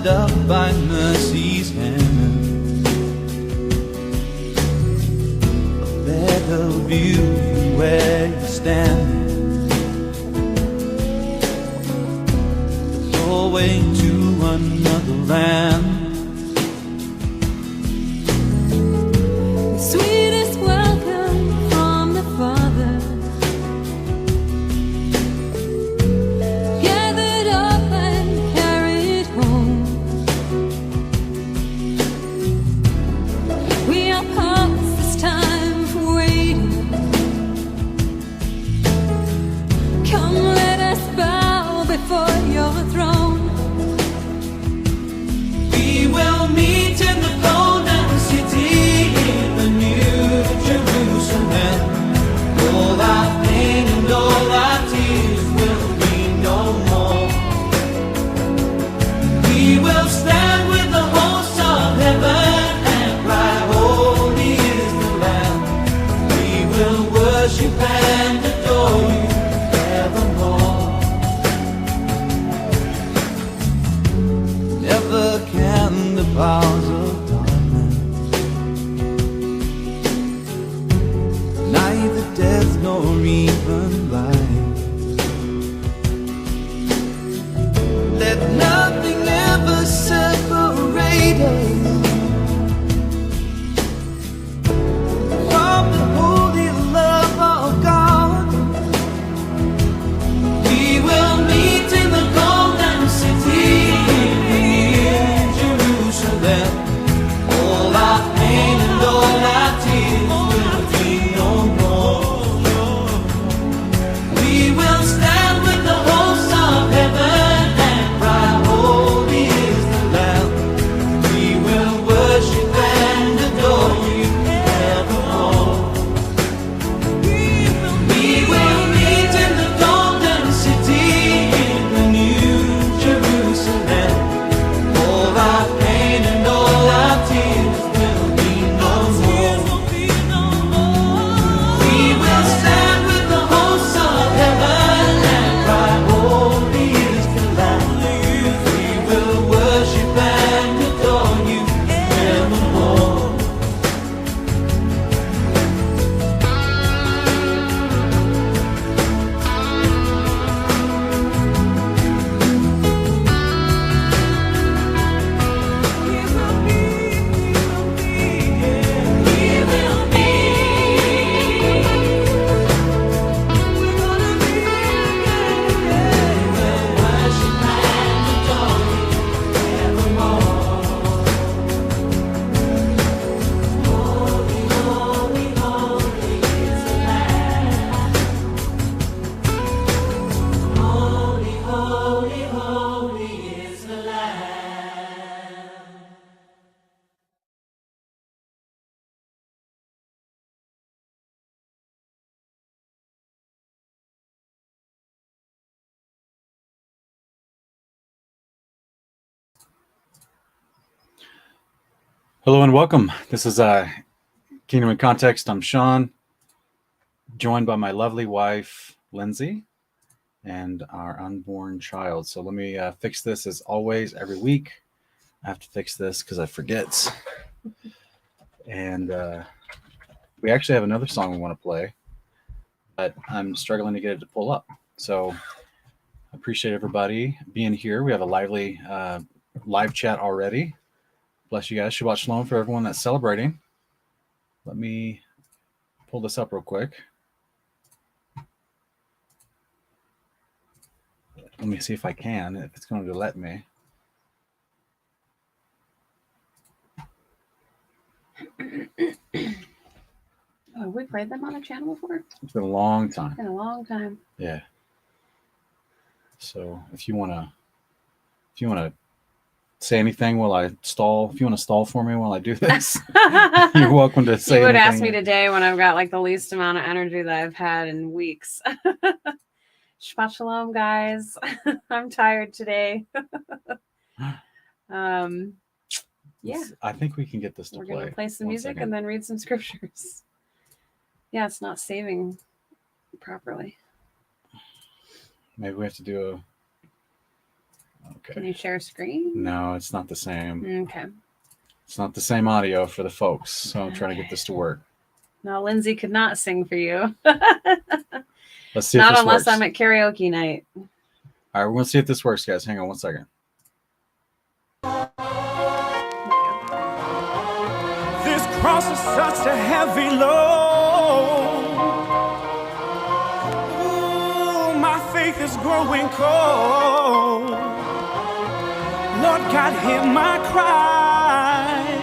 swallowed up by mercy's hand. A better view from where you stand. The doorway to another land. Sweetest welcome from the Father, gathered up and carried home. We are past this time for waiting. Come, let us bow before your throne. We will meet in the golden city, in the new Jerusalem. All our pain and all our tears will be no more. We will stand with the hosts of heaven and cry, holy is the Lamb. We will worship and adore you evermore. Never can the powers of darkness, neither death nor even life, let nothing ever separate us from the holy love of God. We will meet in the golden city, in Jerusalem. All our pain and all our tears will be no more. We will stand with the hosts of heaven and cry, holy is the Lamb. We will worship and adore you evermore. We will meet in the golden city, in the new Jerusalem. All our pain and all our tears will be no more. We will stand with the hosts of heaven and cry, holy is the Lamb. We will worship and adore you evermore. Hello and welcome. This is Kingdom in Context. I'm Sean, joined by my lovely wife, Lindsay, and our unborn child. So let me fix this as always every week. I have to fix this because I forget. And we actually have another song we want to play, but I'm struggling to get it to pull up. So I appreciate everybody being here. We have a lively live chat already. Bless you guys. Shabbat Shalom for everyone that's celebrating. Let me pull this up real quick. Let me see if I can, if it's going to let me. Oh, have we played them on the channel before? It's been a long time. It's been a long time. Yeah. So if you want to say anything while I stall, if you want to stall for me while I do this, you're welcome to say You would anything. ask me today when I've got like the least amount of energy that I've had in weeks. Shabbat Shalom, guys. I'm tired today. Yeah. I think we can get this to We're play. going to play some 1 music second. and then read some scriptures. Yeah, it's not saving properly. Maybe we have to do Okay. Can you share screen? No, it's not the same. Okay. It's not the same audio for the folks. So I'm trying to get this to work. No, Lindsay could not sing for you. Let's see if Not this unless works. I'm at karaoke night. All right, we're going to see if this works, guys. Hang on 1 second. This cross is such a heavy load. Ooh, my faith is growing cold. Lord God, hear my cry.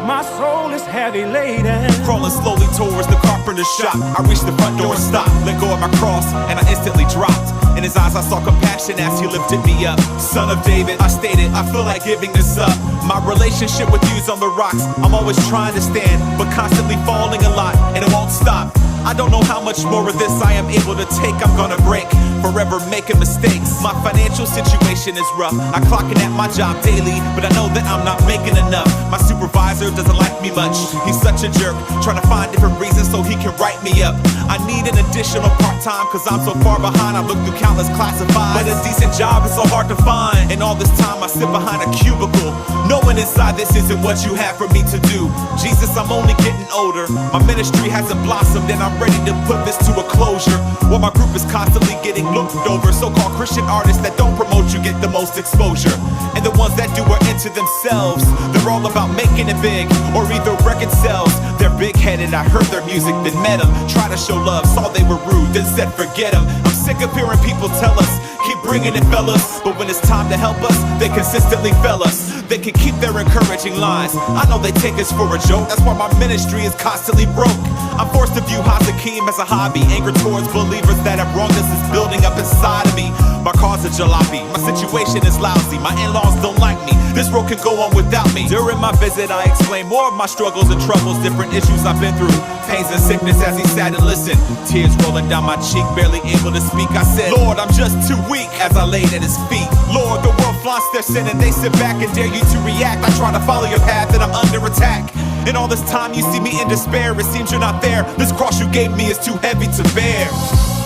My soul is heavy laden. Crawling slowly towards the carpenter's shop, I reached the front door and stopped. Let go of my cross, and I instantly dropped. In his eyes I saw compassion as he lifted me up. Son of David, I stated, I feel like giving this up. My relationship with you's on the rocks. I'm always trying to stand, but constantly falling a lot, and it won't stop. I don't know how much more of this I am able to take. I'm gonna break, forever making mistakes. My financial situation is rough. I clocking at my job daily, but I know that I'm not making enough. My supervisor doesn't like me much. He's such a jerk, trying to find different reasons so he can write me up. I need an additional part-time, cause I'm so far behind. I've looked through countless classifieds, but a decent job is so hard to find. And all this time I sit behind a cubicle, knowing inside this isn't what you have for me to do. Jesus, I'm only getting older. My ministry hasn't blossomed, and I'm ready to put this to a closure. While my group is constantly getting looked over, so-called Christian artists that don't promote you get the most exposure. And the ones that do are into themselves. They're all about making it big, or either record sales. They're big-headed, I heard their music, then met them. Try to show love, saw they were rude, then said forget them. I'm sick of hearing people tell us, keep bringing it fellas. But when it's time to help us, they consistently fail us. They can keep their encouraging lies. I know they take us for a joke, that's why my ministry is constantly broke. I'm forced to view Hazakim as a hobby. Anger towards believers that have wronged us is building up inside of me. My car's a jalopy, my situation is lousy. My in-laws don't like me, this road can go on without me. During my visit I explained more of my struggles and troubles, different issues I've been through, pains and sickness as he sat and listened. Tears rolling down my cheek, barely able to speak. I said, Lord, I'm just too weak, as I laid at his feet. Lord, the world flaunts their sin and they sit back and dare you to react. I try to follow your path and I'm under attack. And all this time you see me in despair, it seems you're not there. This cross you gave me is too heavy to bear.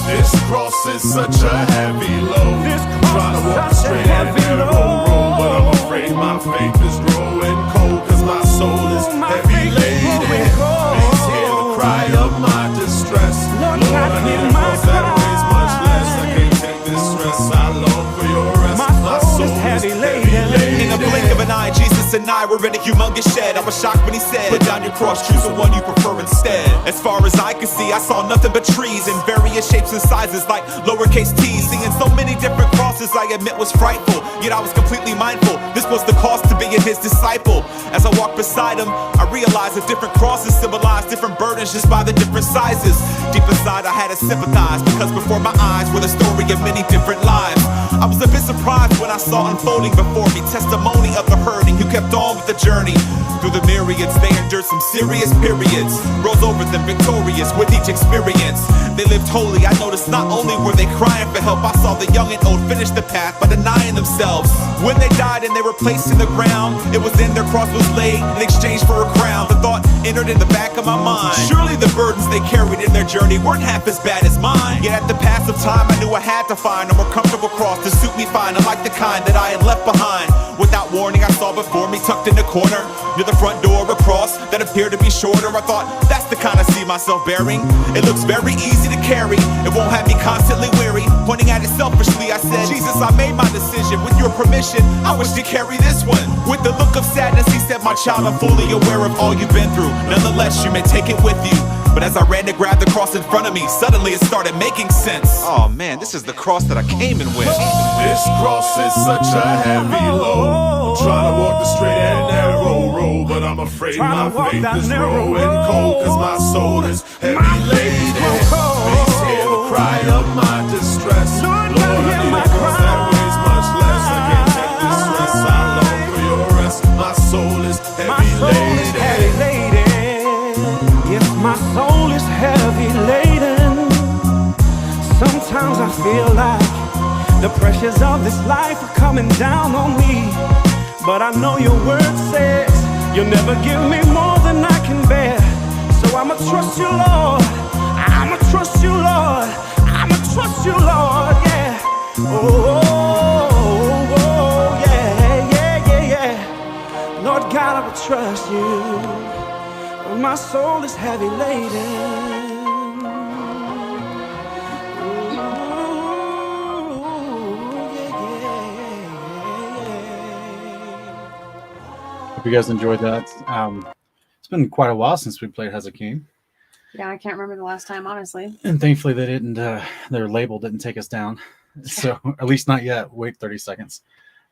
This cross is such a heavy load. This Trying to walk cross the is such a straight and heavy narrow load. road, but I'm afraid my faith is growing cold, cause my soul is My heavy faith is laden. growing cold. Please hear the cry of my distress. Lord, Lord, God, I hear need a my cross that cry. weighs much less. I can't take this stress, I long for your rest. My soul is heavy laden. In a blink of an eye, Jesus and I were in a humongous shed. I was shocked when he said, put down your cross, choose the one you prefer instead. As far as I could see, I saw nothing but trees in various shapes and sizes like lowercase t's. Seeing so many different crosses I admit was frightful, yet I was completely mindful. This was the cost to being his disciple. As I walked beside him, I realized that different crosses symbolize different burdens just by the different sizes. Deep inside I had to sympathize, because before my eyes were the story of many different lives. I was a bit surprised when I saw unfolding before me testimony of the hurting who kept on with the journey. Through the myriads they endured some serious periods, rose over them victorious with each experience. They lived holy, I noticed not only were they crying for help, I saw the young and old finish the path by denying themselves. When they died and they were placed in the ground, it was then their cross was laid in exchange for a crown. The thought entered in the back of my mind, surely the burdens they carried in their journey weren't half as bad as mine. Yet at the pass of time I knew I had to find a more comfortable cross to suit me fine, unlike the kind that I had left behind. Without warning I saw before me, tucked in the corner near the front door, a cross that appeared to be shorter. I thought, that's the kind I see myself bearing. It looks very easy to carry, it won't have me constantly weary. Pointing at it selfishly I said, Jesus, I made my decision, with your permission I wish to carry this one. With a look of sadness he said, my child, I'm fully aware of all you've been through. Nonetheless you may take it with you. But as I ran to grab the cross in front of me, suddenly it started making sense. Oh man, this is the cross that I came in with. This cross is such a heavy load. I'm trying to walk the straight and narrow road, but I'm afraid my faith is growing cold, cause my soul is heavy laden. Please hear the cry of my distress. Lord, I need a cross that weighs much less. I can't take this stress, I long for your rest. My soul is heavy laden. Yes, my soul is heavy laden. Sometimes I feel like the pressures of this life are coming down on me. But I know your word says you'll never give me more than I can bear. So I'ma trust you, Lord. I'ma trust you, Lord. I'ma trust you, Lord, yeah. Oh, yeah, yeah, yeah, yeah. Lord God, I will trust you when my soul is heavy laden. Hope you guys enjoyed that. It's been quite a while since we played Hezekiah, Yeah, I can't remember the last time, honestly. and thankfully they didn't. Their label didn't take us down, so at least not yet. Wait 30 seconds.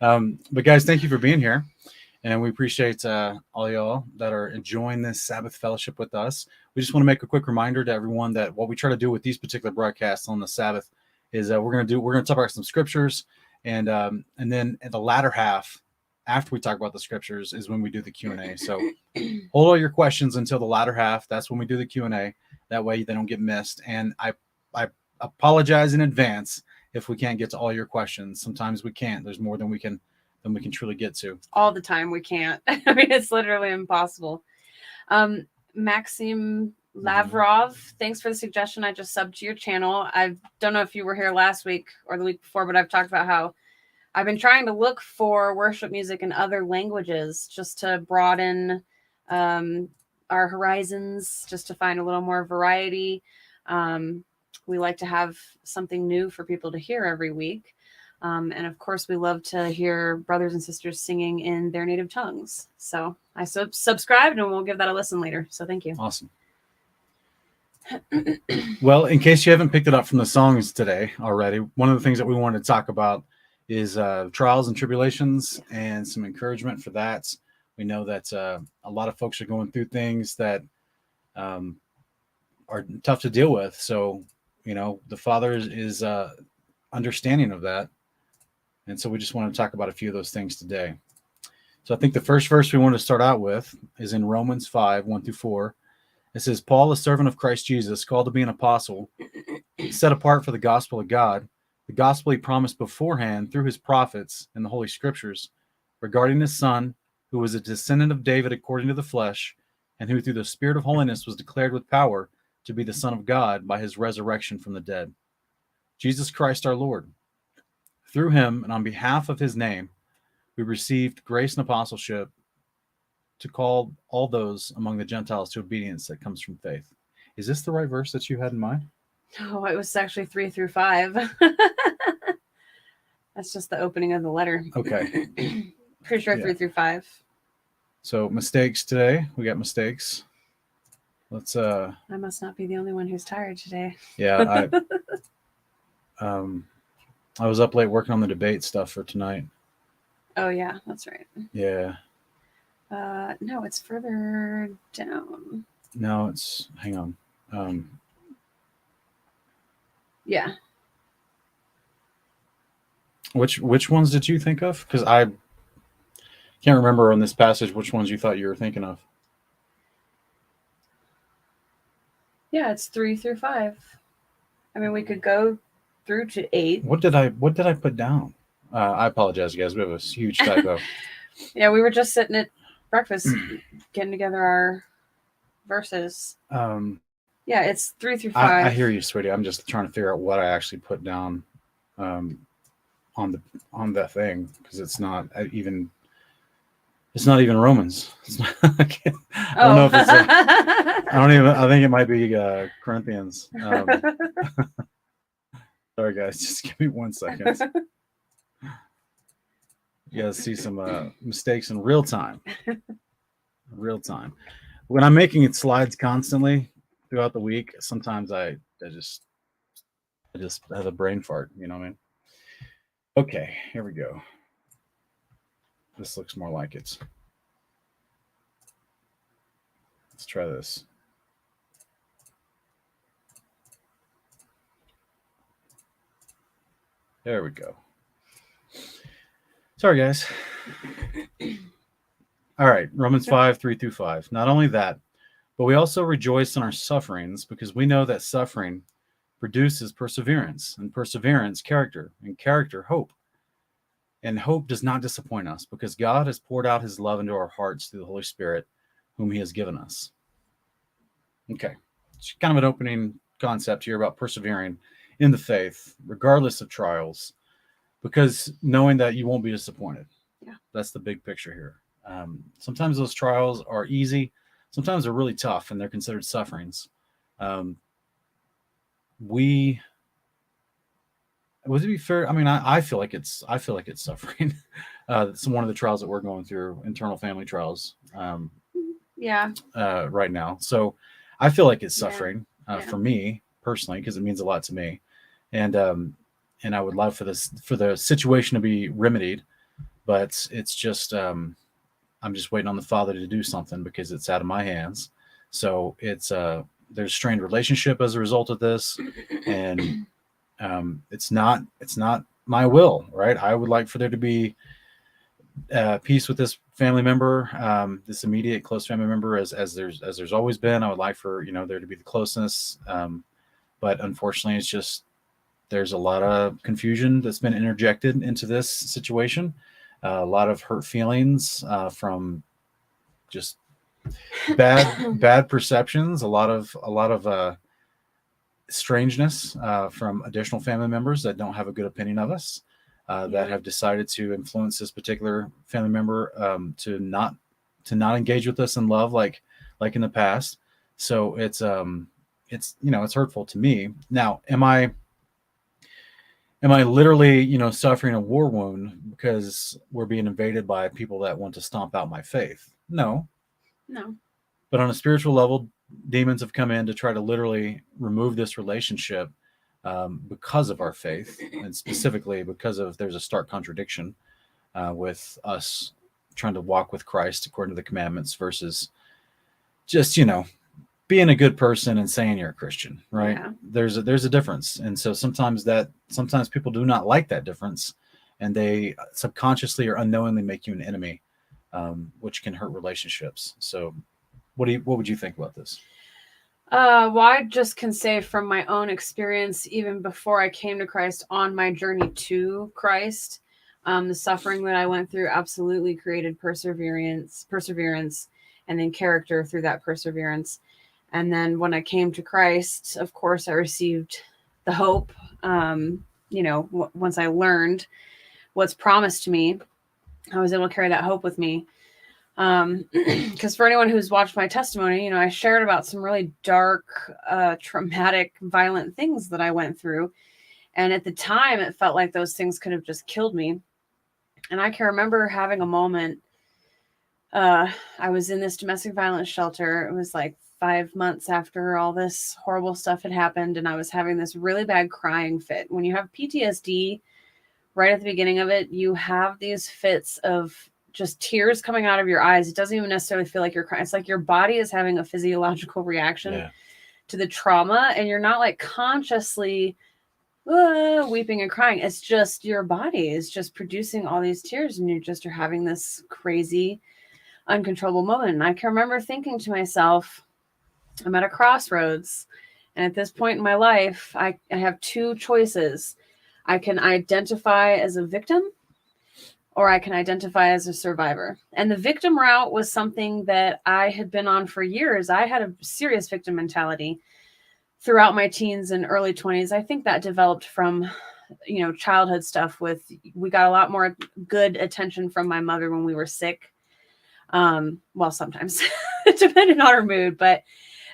But guys, thank you for being here, and we appreciate all y'all that are enjoying this Sabbath fellowship with us. We just want to make a quick reminder to everyone that what we try to do with these particular broadcasts on the Sabbath is we're going to talk about some scriptures, and then in the latter half, after we talk about the scriptures, is when we do the Q&A. So hold all your questions until the latter half. That's when we do the Q&A. That way they don't get missed. And I apologize in advance if we can't get to all your questions. Sometimes we can't. There's more than we can truly get to. All the time we can't. I mean, it's literally impossible. Maxim Lavrov, thanks for the suggestion. I just subbed to your channel. I don't know if you were here last week or the week before, but I've talked about how I've been trying to look for worship music in other languages just to broaden our horizons, just to find a little more variety. We like to have something new for people to hear every week. And of course, we love to hear brothers and sisters singing in their native tongues. So I subscribed, and we'll give that a listen later. So thank you. Awesome. Well, in case you haven't picked it up from the songs today already, one of the things that we wanted to talk about is trials and tribulations and some encouragement for that. We know that a lot of folks are going through things that are tough to deal with. So, the Father is understanding of that. And so we just want to talk about a few of those things today. So I think the first verse we want to start out with is in Romans 5, 1-4. It says, Paul, a servant of Christ Jesus, called to be an apostle, set apart for the gospel of God, the gospel he promised beforehand through his prophets in the Holy Scriptures, regarding his Son, who was a descendant of David according to the flesh, and who through the Spirit of holiness was declared with power to be the Son of God by his resurrection from the dead. Jesus Christ our Lord. Through him and on behalf of his name, we received grace and apostleship to call all those among the Gentiles to obedience that comes from faith. Is this the right verse that you had in mind? Oh, it was actually 3-5. That's just the opening of the letter. Okay. Pretty sure Yeah. 3-5. So mistakes today. We got mistakes. Let's I must not be the only one who's tired today. yeah, I was up late working on the debate stuff for tonight. Oh yeah, that's right. Yeah. No, it's further down. No, it's hang on. Yeah. Which ones did you think of? Because I can't remember on this passage which ones you thought you were thinking of. Yeah, it's 3-5. I mean, we could go through to 8. What did I put down? I apologize, guys. We have a huge typo. Yeah, we were just sitting at breakfast getting together our verses. Yeah, it's 3-5. I hear you, sweetie. I'm just trying to figure out what I actually put down on that thing, because it's not even Romans. It's not, I don't know if it's I think it might be Corinthians. Sorry guys, just give me 1 second. You guys see some mistakes in real time. When I'm making it slides constantly throughout the week, sometimes I just have a brain fart, you know what I mean? Okay, here we go. This looks more like it. Let's try this. There we go. Sorry, guys. All right, Romans 5, 3-5. Not only that, but we also rejoice in our sufferings, because we know that suffering produces perseverance, and perseverance, character, and character, hope. And hope does not disappoint us, because God has poured out his love into our hearts through the Holy Spirit, whom he has given us. Okay, it's kind of an opening concept here about persevering in the faith, regardless of trials. because knowing that you won't be disappointed. Yeah. That's the big picture here. Sometimes those trials are easy. Sometimes they're really tough, and they're considered sufferings. Would it be fair? I mean, I feel like it's suffering. It's one of the trials that we're going through, internal family trials. Yeah. Right now, so I feel like it's Yeah. suffering Yeah. for me personally, because it means a lot to me, and I would love for the situation to be remedied, but it's just I'm just waiting on the Father to do something because it's out of my hands. So it's there's strained relationship as a result of this, and it's not my will, right? I would like for there to be peace with this family member, this immediate close family member, as there's always been. I would like for there to be the closeness, but unfortunately, it's just there's a lot of confusion that's been interjected into this situation, a lot of hurt feelings from just bad perceptions, a lot of strangeness from additional family members that don't have a good opinion of us. That have decided to influence this particular family member to not engage with us in love like in the past. So it's hurtful to me. Now, am I literally suffering a war wound because we're being invaded by people that want to stomp out my faith? No. But on a spiritual level, demons have come in to try to literally remove this relationship because of our faith, and specifically because there's a stark contradiction with us trying to walk with Christ according to the commandments versus just being a good person and saying you're a Christian, right? Yeah. There's a difference, and so sometimes people do not like that difference, and they subconsciously or unknowingly make you an enemy, which can hurt relationships. So, what would you think about this? Well, I just can say from my own experience, even before I came to Christ, on my journey to Christ, the suffering that I went through absolutely created perseverance, and then character through that perseverance. And then when I came to Christ, of course, I received the hope. Once I learned what's promised to me, I was able to carry that hope with me. Because for anyone who's watched my testimony, I shared about some really dark, traumatic, violent things that I went through. And at the time, it felt like those things could have just killed me. And I can remember having a moment. I was in this domestic violence shelter. It was like 5 months after all this horrible stuff had happened. And I was having this really bad crying fit. When you have PTSD, right at the beginning of it, you have these fits of just tears coming out of your eyes. It doesn't even necessarily feel like you're crying. It's like your body is having a physiological reaction to the trauma, and you're not like consciously weeping and crying. It's just your body is just producing all these tears, and you're having this crazy, uncontrollable moment. And I can remember thinking to myself, I'm at a crossroads, and at this point in my life, I have two choices. I can identify as a victim, or I can identify as a survivor. And the victim route was something that I had been on for years. I had a serious victim mentality throughout my teens and early 20s. I think that developed from, childhood stuff we got a lot more good attention from my mother when we were sick. Well, sometimes depending on her mood, but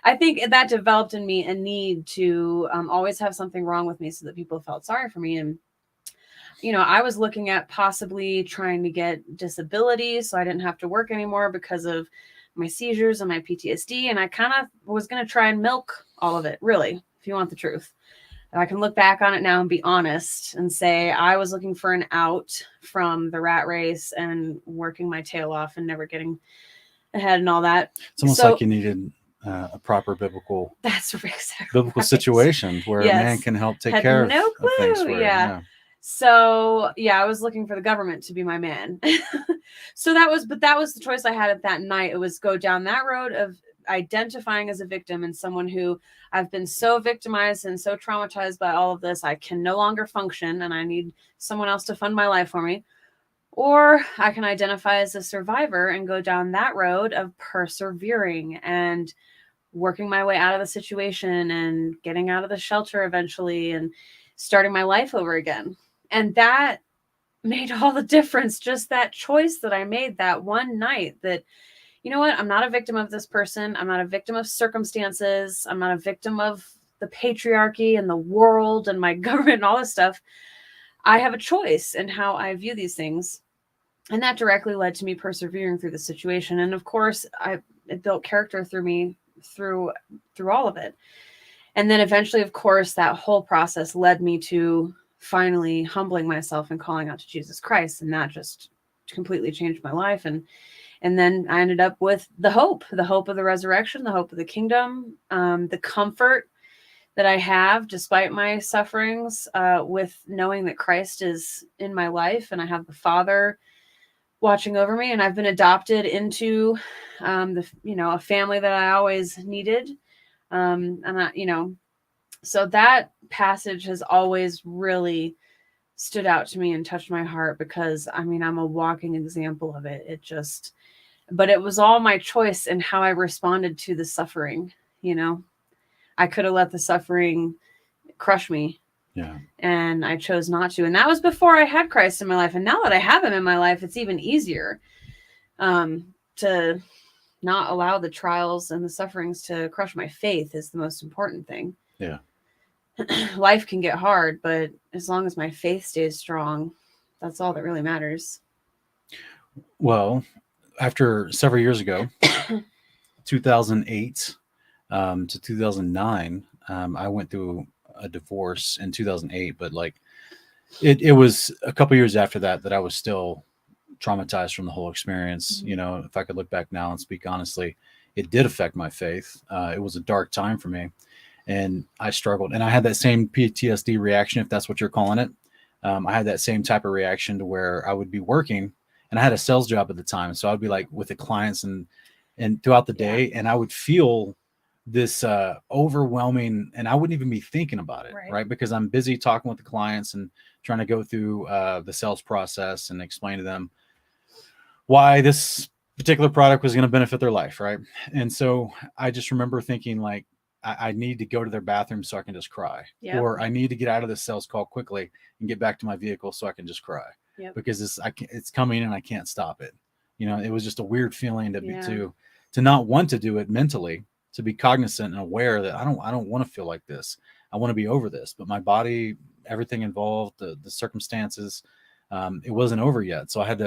I think that developed in me a need to always have something wrong with me so that people felt sorry for me. And I was looking at possibly trying to get disability so I didn't have to work anymore because of my seizures and my PTSD. And I kind of was going to try and milk all of it, really, if you want the truth. And I can look back on it now and be honest and say I was looking for an out from the rat race and working my tail off and never getting ahead and all that. It's almost like you needed a proper biblical situation where a man can help take care of things. So I was looking for the government to be my man. That was the choice I had at that night. It was go down that road of identifying as a victim and someone who I've been so victimized and so traumatized by all of this, I can no longer function and I need someone else to fund my life for me. Or I can identify as a survivor and go down that road of persevering and working my way out of the situation and getting out of the shelter eventually and starting my life over again. And that made all the difference. Just that choice that I made that one night, that, you know what, I'm not a victim of this person. I'm not a victim of circumstances. I'm not a victim of the patriarchy and the world and my government and all this stuff. I have a choice in how I view these things. And that directly led to me persevering through the situation. And of course, it built character through me, through all of it. And then eventually, of course, that whole process led me to finally humbling myself and calling out to Jesus Christ. And that just completely changed my life. And then I ended up with the hope of the resurrection, the hope of the kingdom, the comfort that I have despite my sufferings, with knowing that Christ is in my life and I have the Father watching over me, and I've been adopted into a family that I always needed. So that passage has always really stood out to me and touched my heart, because I'm a walking example of it. But it was all my choice in how I responded to the suffering. I could have let the suffering crush me. Yeah. And I chose not to. And that was before I had Christ in my life. And now that I have him in my life, it's even easier to not allow the trials and the sufferings to crush my faith is the most important thing. Yeah. Life can get hard, but as long as my faith stays strong, that's all that really matters. Well, after several years ago, 2008 to 2009, I went through a divorce in 2008, but like it was a couple years after that I was still traumatized from the whole experience. Mm-hmm. If I could look back now and speak honestly, it did affect my faith. It was a dark time for me, and I struggled, and I had that same PTSD reaction, if that's what you're calling it. I had that same type of reaction to where I would be working, and I had a sales job at the time, so I'd be like with the clients and throughout the day, and I would feel this overwhelming, and I wouldn't even be thinking about it, right? Because I'm busy talking with the clients and trying to go through the sales process and explain to them why this particular product was going to benefit their life, right? And so I just remember thinking like, I need to go to their bathroom so I can just cry. Yep. Or I need to get out of this sales call quickly and get back to my vehicle so I can just cry. Yep. Because it's coming and I can't stop it. It was just a weird feeling to not want to do it mentally, to be cognizant and aware that I don't want to feel like this. I want to be over this, but my body, everything involved, the circumstances, it wasn't over yet. So I had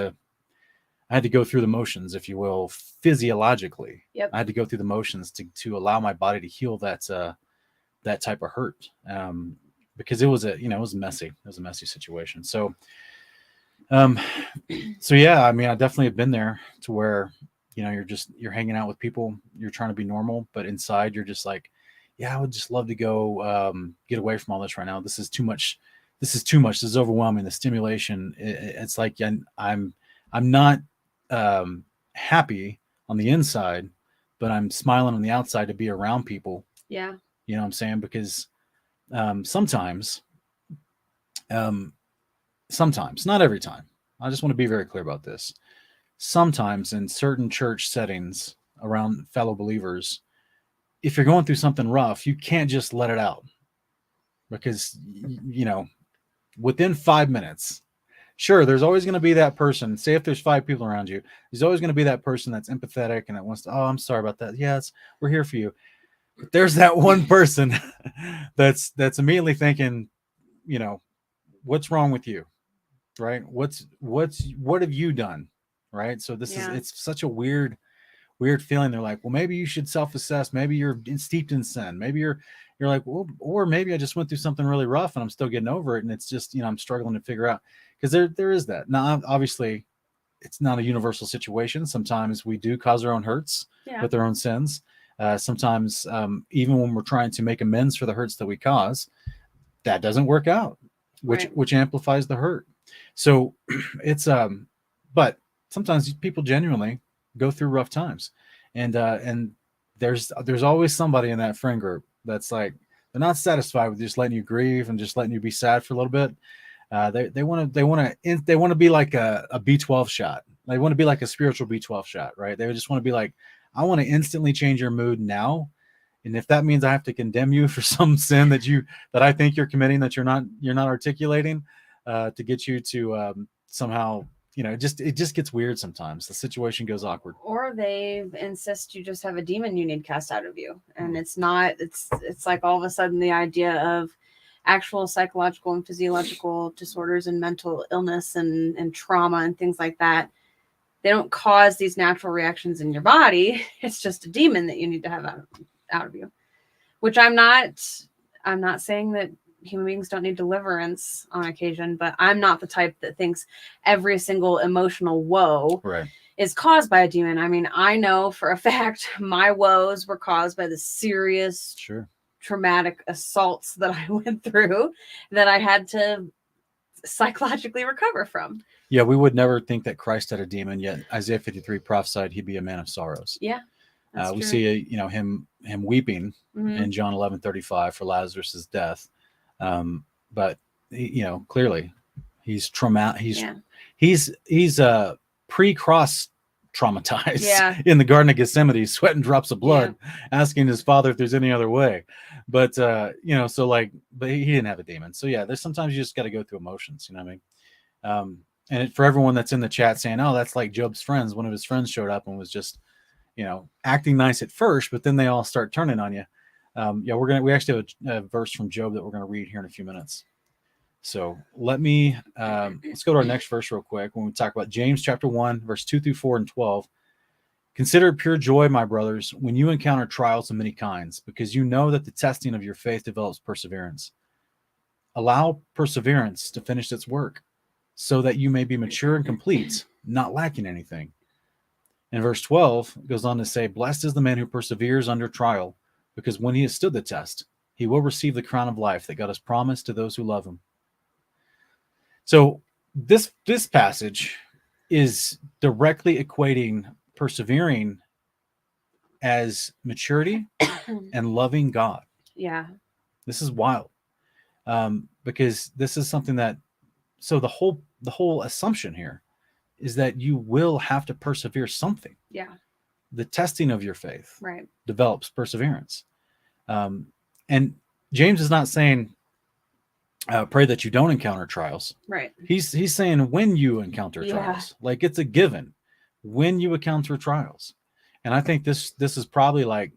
to go through the motions, if you will, physiologically. Yep. I had to go through the motions to allow my body to heal that type of hurt. Because it was messy. It was a messy situation. So yeah, I definitely have been there to where, you're hanging out with people, you're trying to be normal, but inside you're just like, yeah, I would just love to go get away from all this right now. This is too much. This is overwhelming. The stimulation. It's like I'm not happy on the inside, but I'm smiling on the outside to be around people. Yeah. You know what I'm saying? Because sometimes, not every time. I just want to be very clear about this. Sometimes in certain church settings around fellow believers, if you're going through something rough, you can't just let it out, because, within 5 minutes, sure, there's always going to be that person. Say if there's 5 people around you, there's always going to be that person that's empathetic and that wants to, oh, I'm sorry about that. Yes, we're here for you. But there's that one person that's immediately thinking, what's wrong with you? Right? What have you done? Right? So it's such a weird feeling. They're like, well, maybe you should self-assess. Maybe you're steeped in sin. Maybe you're like, well, or maybe I just went through something really rough and I'm still getting over it. And it's just, I'm struggling to figure out, because there is that. Now, obviously it's not a universal situation. Sometimes we do cause our own hurts with our own sins. Sometimes even when we're trying to make amends for the hurts that we cause, that doesn't work out, which amplifies the hurt. So it's, but sometimes people genuinely go through rough times, and there's always somebody in that friend group that's like, they're not satisfied with just letting you grieve and just letting you be sad for a little bit. They want to be like a B12 shot. They want to be like a spiritual B12 shot, right? They just want to be like, I want to instantly change your mood now. And if that means I have to condemn you for some sin that I think you're committing, that you're not articulating, to get you to somehow, it just gets weird sometimes. The situation goes awkward. Or they insist you just have a demon you need cast out of you. And it's not, it's like all of a sudden the idea of actual psychological and physiological disorders and mental illness and trauma and things like that. They don't cause these natural reactions in your body. It's just a demon that you need to have out of you, which I'm not saying that human beings don't need deliverance on occasion, but I'm not the type that thinks every single emotional woe is caused by a demon. I mean, I know for a fact my woes were caused by the serious traumatic assaults that I went through that I had to psychologically recover from. Yeah, we would never think that Christ had a demon, yet Isaiah 53 prophesied he'd be a man of sorrows. Yeah. We see him weeping in John 11:35 for Lazarus's death. But clearly he's he's pre-cross traumatized in the Garden of Gethsemane, sweating drops of blood, asking his father if there's any other way. But but he didn't have a demon. So yeah, there's sometimes you just got to go through emotions, you know what I mean? And for everyone that's in the chat saying, oh, that's like Job's friends, one of his friends showed up and was just, acting nice at first, but then they all start turning on you. We actually have a verse from Job that we're going to read here in a few minutes. So let's go to our next verse real quick when we talk about James chapter 1, verse 2-4 and 12. Consider it pure joy, my brothers, when you encounter trials of many kinds, because you know that the testing of your faith develops perseverance. Allow perseverance to finish its work, so that you may be mature and complete, not lacking anything. And verse 12 goes on to say, blessed is the man who perseveres under trial, because when he has stood the test, he will receive the crown of life that God has promised to those who love him. So this passage is directly equating persevering as maturity and loving God. Yeah. This is wild. Because this is something that, so the whole assumption here is that you will have to persevere something. Yeah. The testing of your faith develops perseverance. And James is not saying pray that you don't encounter trials. Right. He's saying when you encounter trials, like it's a given when you encounter trials. And I think this is probably like,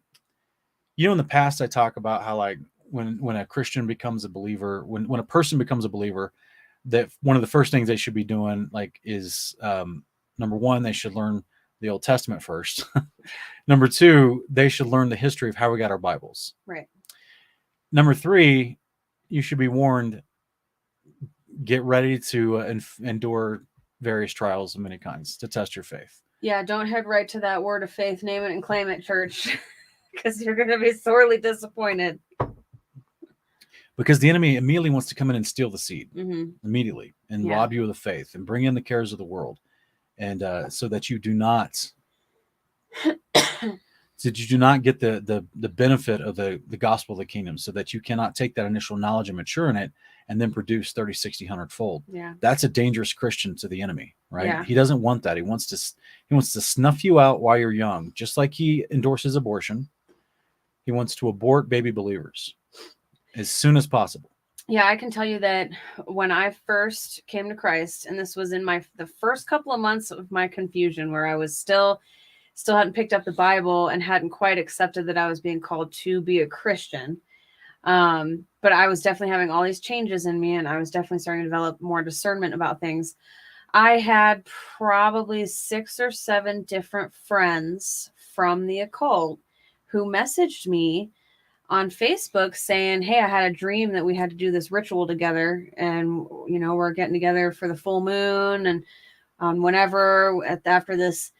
in the past I talk about how like when a Christian becomes a believer, when a person becomes a believer, that one of the first things they should be doing is number one, they should learn the Old Testament first. Number two, they should learn the history of how we got our Bibles. Right. Number three, you should be warned, get ready to endure various trials of many kinds to test your faith. Yeah, don't head right to that word of faith, name it and claim it, church, because you're going to be sorely disappointed. Because the enemy immediately wants to come in and steal the seed immediately and rob you of the faith and bring in the cares of the world. And so that you do not get the benefit of the gospel of the kingdom, so that you cannot take that initial knowledge and mature in it and then produce 30, 60, 100 fold. Yeah. That's a dangerous Christian to the enemy, right? Yeah. He doesn't want that. He wants to snuff you out while you're young, just like he endorses abortion. He wants to abort baby believers as soon as possible. Yeah, I can tell you that when I first came to Christ, and this was in the first couple of months of my confusion, where I was still hadn't picked up the Bible and hadn't quite accepted that I was being called to be a Christian. But I was definitely having all these changes in me, and I was definitely starting to develop more discernment about things. I had probably 6 or 7 different friends from the occult who messaged me on Facebook saying, hey, I had a dream that we had to do this ritual together, and we're getting together for the full moon and whenever after this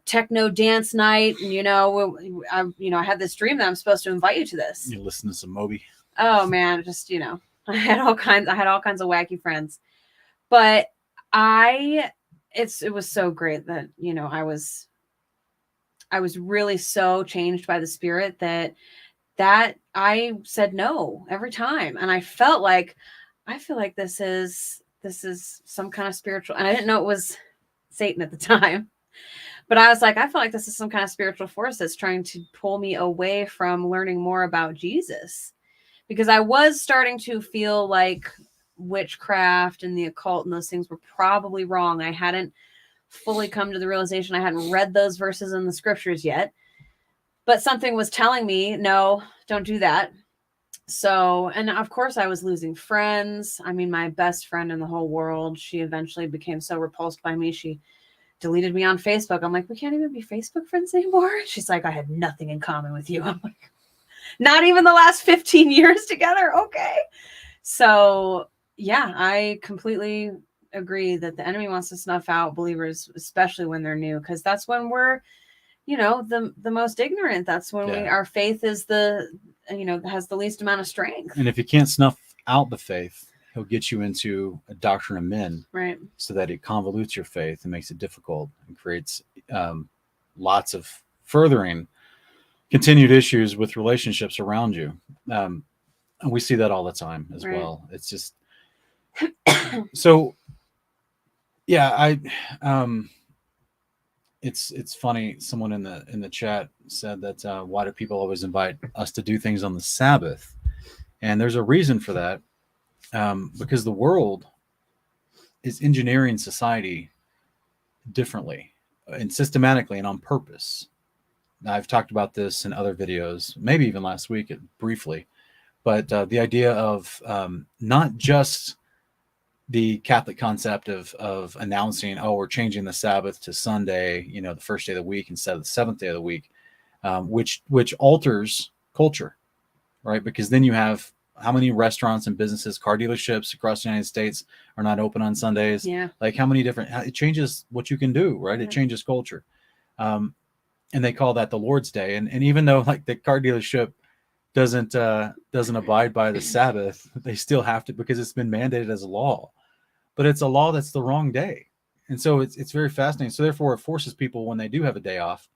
techno dance night, and I had this dream that I'm supposed to invite you to this. You listen to some Moby. Oh man, just I had all kinds of wacky friends, but it was so great that I was really so changed by the Spirit that I said no every time, and I feel like this is some kind of spiritual, and I didn't know it was Satan at the time. But I was like, I feel like this is some kind of spiritual force that's trying to pull me away from learning more about Jesus, because I was starting to feel like witchcraft and the occult and those things were probably wrong. I hadn't fully come to the realization. I hadn't read those verses in the scriptures yet, but something was telling me, no, don't do that. So, and of course I was losing friends. I mean, my best friend in the whole world, she eventually became so repulsed by me. She deleted me on Facebook. I'm like, we can't even be Facebook friends anymore. She's like, I had nothing in common with you. I'm like, not even the last 15 years together. Okay. So yeah, I completely agree that the enemy wants to snuff out believers, especially when they're new, because that's when we're, you know, the most ignorant. That's when our faith is has the least amount of strength. And if you can't snuff out the faith, he'll get you into a doctrine of men, right? So that it convolutes your faith and makes it difficult and creates lots of furthering continued issues with relationships around you. And we see that all the time as well. It's just so, yeah, it's funny. Someone in the chat said that why do people always invite us to do things on the Sabbath? And there's a reason for that, because the world is engineering society differently and systematically and on purpose. Now, I've talked about this in other videos, maybe even last week briefly, but the idea of not just the Catholic concept of announcing, oh, we're changing the Sabbath to Sunday, the first day of the week instead of the seventh day of the week, which alters culture, right? Because then you have how many restaurants and businesses, car dealerships across the United States are not open on Sundays? Yeah. Like how many different, it changes what you can do, right? Yeah. It changes culture. And they call that the Lord's Day. And even though like the car dealership doesn't abide by the Sabbath, they still have to, because it's been mandated as a law. But it's a law that's the wrong day. And so it's very fascinating. So therefore it forces people when they do have a day off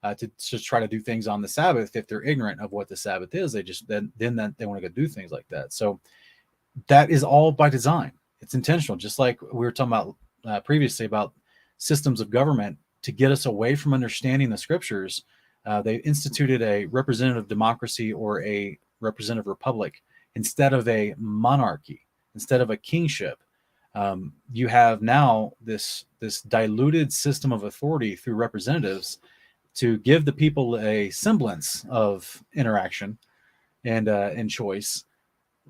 to just try to do things on the Sabbath. If they're ignorant of what the Sabbath is, they just then they want to go do things like that. So that is all by design. It's intentional. Just like we were talking about previously about systems of government to get us away from understanding the scriptures. They instituted a representative democracy or a representative republic instead of a monarchy, instead of a kingship. You have now this diluted system of authority through representatives to give the people a semblance of interaction and choice.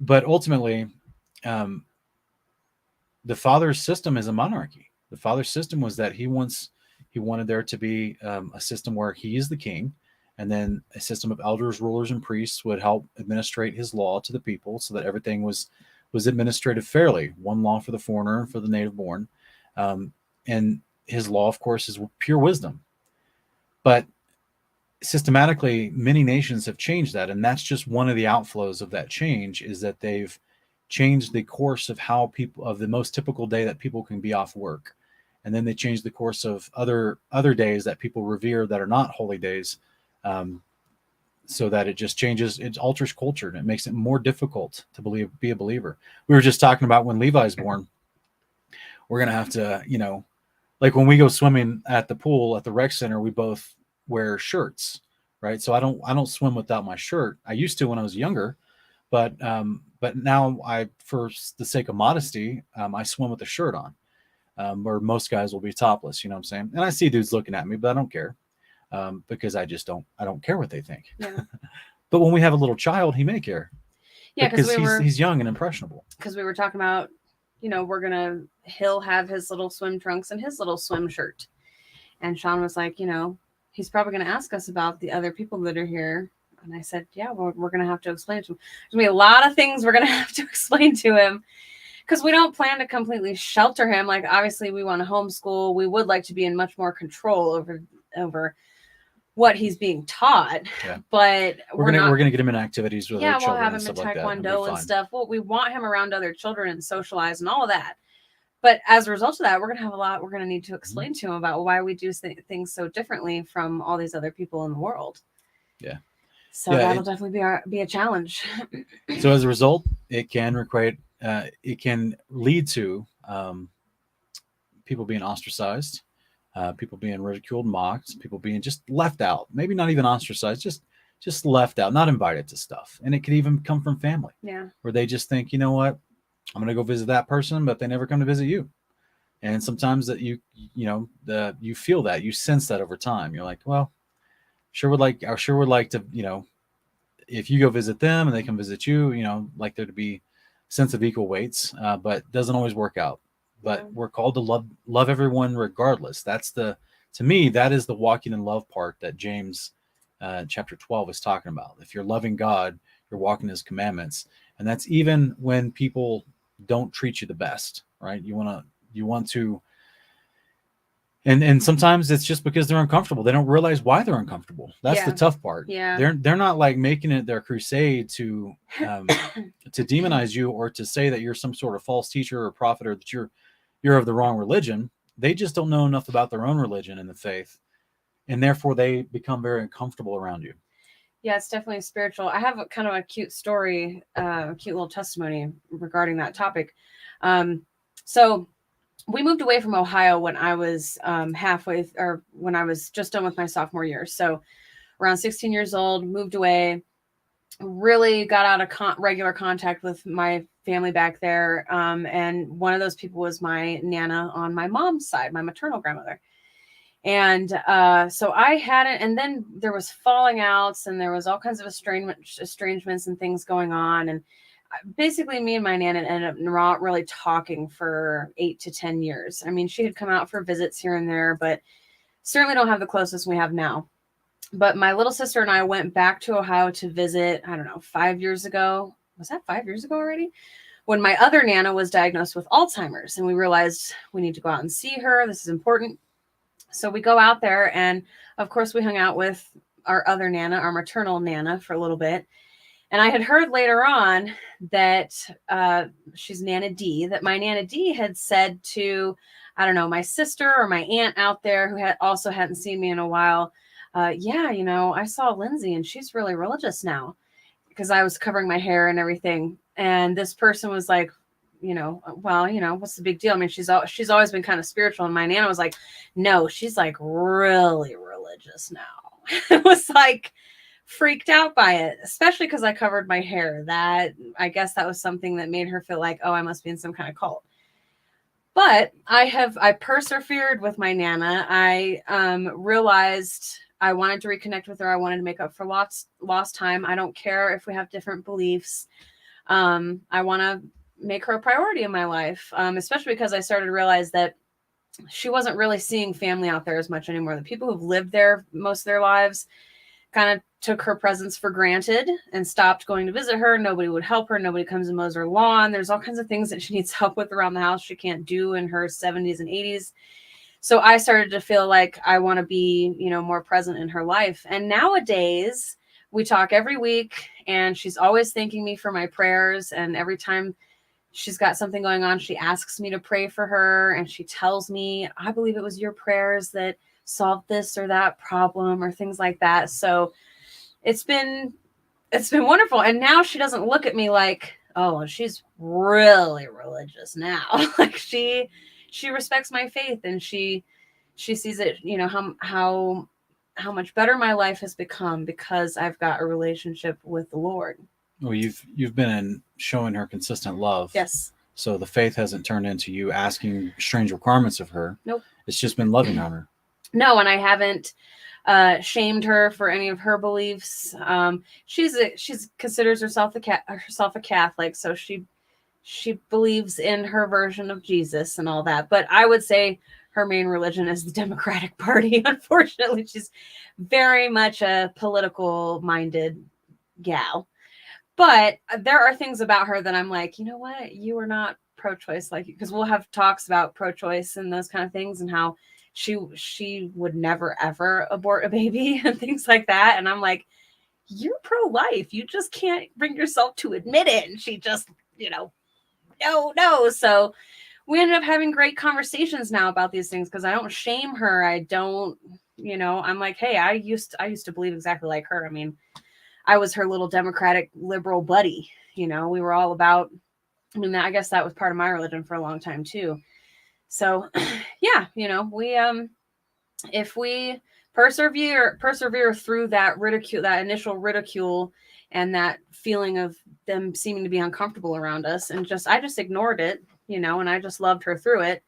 But ultimately, the Father's system is a monarchy. The Father's system was that he wanted there to be a system where he is the king, and then a system of elders, rulers, and priests would help administrate his law to the people so that everything was administrated fairly. One law for the foreigner and for the native born. And his law, of course, is pure wisdom. But systematically, many nations have changed that. And that's just one of the outflows of that change, is that they've changed the course of how people, of the most typical day that people can be off work. And then they changed the course of other days that people revere that are not holy days, so that it just changes, it alters culture, and it makes it more difficult to be a believer. We were just talking about when Levi's born, we're going to have to, like when we go swimming at the pool at the rec center, we both wear shirts, right? So I don't swim without my shirt. I used to when I was younger, but now for the sake of modesty, I swim with a shirt on. Where most guys will be topless, you know what I'm saying? And I see dudes looking at me, but I don't care, because I don't care what they think. Yeah. But when we have a little child, he may care. Yeah, because he's young and impressionable. Because we were talking about, he'll have his little swim trunks and his little swim shirt. And Sean was like, he's probably going to ask us about the other people that are here. And I said, yeah, we're going to have to explain to him. There's going to be a lot of things we're going to have to explain to him. Because we don't plan to completely shelter him. Like, obviously, we want to homeschool. We would like to be in much more control over what he's being taught. Yeah. But we're gonna get him in activities with other children. Yeah, we'll have him in Taekwondo and stuff. Well, we want him around other children and socialize and all of that. But as a result of that, we're gonna have a lot we're gonna need to explain to him about why we do things so differently from all these other people in the world. Yeah. So that'll definitely be a challenge. So as a result, it can lead to people being ostracized, people being ridiculed, mocked, people being just left out. Maybe not even ostracized, just left out, not invited to stuff. And it could even come from family. Yeah. Where they just think, you know what, I'm going to go visit that person, but they never come to visit you. And sometimes that you feel that, you sense that over time. You're like, well, I sure would like to, if you go visit them and they come visit you, like there to be a sense of equal weights, but it doesn't always work out. But we're called to love everyone regardless. To me, that is the walking in love part that James chapter 12 is talking about. If you're loving God, you're walking his commandments. And that's even when people don't treat you the best, right? You want to, and sometimes it's just because they're uncomfortable. They don't realize why they're uncomfortable. That's the tough part. Yeah. They're not like making it their crusade to demonize you or to say that you're some sort of false teacher or prophet or that you're of the wrong religion. They just don't know enough about their own religion and the faith, and therefore they become very uncomfortable around you. Yeah, it's definitely spiritual. I have a kind of a cute story, a cute little testimony regarding that topic. So we moved away from Ohio when I was when I was just done with my sophomore year. So around 16 years old, moved away, really got out of regular contact with my family back there. And one of those people was my Nana on my mom's side, my maternal grandmother. And so I hadn't, and then there was falling outs and there was all kinds of estrangements and things going on. And basically me and my Nana ended up not really talking for 8 to 10 years. I mean, she had come out for visits here and there, but certainly don't have the closest we have now. But my little sister and I went back to Ohio to visit, I don't know, 5 years ago. Was that 5 years ago already? When my other Nana was diagnosed with Alzheimer's, and we realized we need to go out and see her. This is important. So we go out there, and of course we hung out with our other Nana, our maternal Nana, for a little bit. And I had heard later on that she's Nana D, that my Nana D had said to, I don't know, my sister or my aunt out there who hadn't seen me in a while, I saw Lindsay and she's really religious now, because I was covering my hair and everything. And this person was like, what's the big deal? I mean, she's always been kind of spiritual. And my Nana was like, no, she's like really religious now. It was like freaked out by it, especially because I covered my hair. That, I guess that was something that made her feel like, oh, I must be in some kind of cult. But I persevered with my Nana. I realized I wanted to reconnect with her. I wanted to make up for lost time. I don't care if we have different beliefs. I want to make her a priority in my life, especially because I started to realize that she wasn't really seeing family out there as much anymore. The people who've lived there most of their lives kind of took her presence for granted and stopped going to visit her. Nobody would help her. Nobody comes and mows her lawn. There's all kinds of things that she needs help with around the house she can't do in her 70s and 80s. So I started to feel like I want to be, more present in her life. And nowadays we talk every week, and she's always thanking me for my prayers. And every time she's got something going on, she asks me to pray for her, and she tells me, I believe it was your prayers that solved this or that problem or things like that. So it's been wonderful. And now she doesn't look at me like, oh, she's really religious now. Like she respects my faith, and she sees it, how much better my life has become because I've got a relationship with the Lord. Well, you've been showing her consistent love. Yes. So the faith hasn't turned into you asking strange requirements of her. Nope. It's just been loving on her. No, and I haven't shamed her for any of her beliefs. She's considers herself a Catholic, so she believes in her version of Jesus and all that. But I would say her main religion is the Democratic Party. Unfortunately, she's very much a political-minded gal. But there are things about her that I'm like, you know what? You are not pro-choice, because we'll have talks about pro-choice and those kind of things, and how she would never ever abort a baby and things like that. And I'm like, you're pro-life. You just can't bring yourself to admit it. And she just, no. So we ended up having great conversations now about these things, because I don't shame her. I don't, I'm like, hey, I used to believe exactly like her. I mean, I was her little Democratic liberal buddy. We were all about, I guess that was part of my religion for a long time too. So yeah, if we persevere through that ridicule, that initial ridicule, and that feeling of them seeming to be uncomfortable around us, and I just ignored it, and I just loved her through it.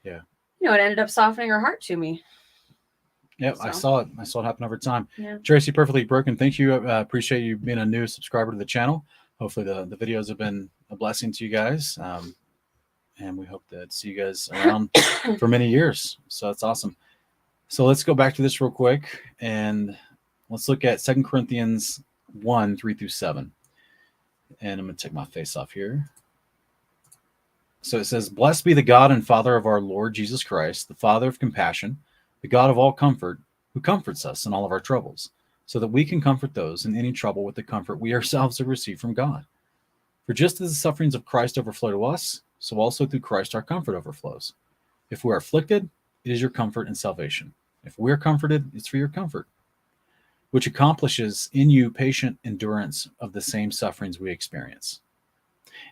Yeah. It ended up softening her heart to me. Yep, So. I saw it. I saw it happen over time. Yeah. Tracy, Perfectly Broken, thank you. Appreciate you being a new subscriber to the channel. Hopefully the videos have been a blessing to you guys. And we hope to see you guys around for many years. So that's awesome. So let's go back to this real quick, and let's look at 2 Corinthians 1, 3-7. And I'm going to take my face off here. So it says, "Blessed be the God and Father of our Lord Jesus Christ, the Father of compassion, the God of all comfort, who comforts us in all of our troubles, so that we can comfort those in any trouble with the comfort we ourselves have received from God. For just as the sufferings of Christ overflow to us, so also through Christ our comfort overflows. If we are afflicted, it is your comfort and salvation. If we are comforted, it's for your comfort, which accomplishes in you patient endurance of the same sufferings we experience.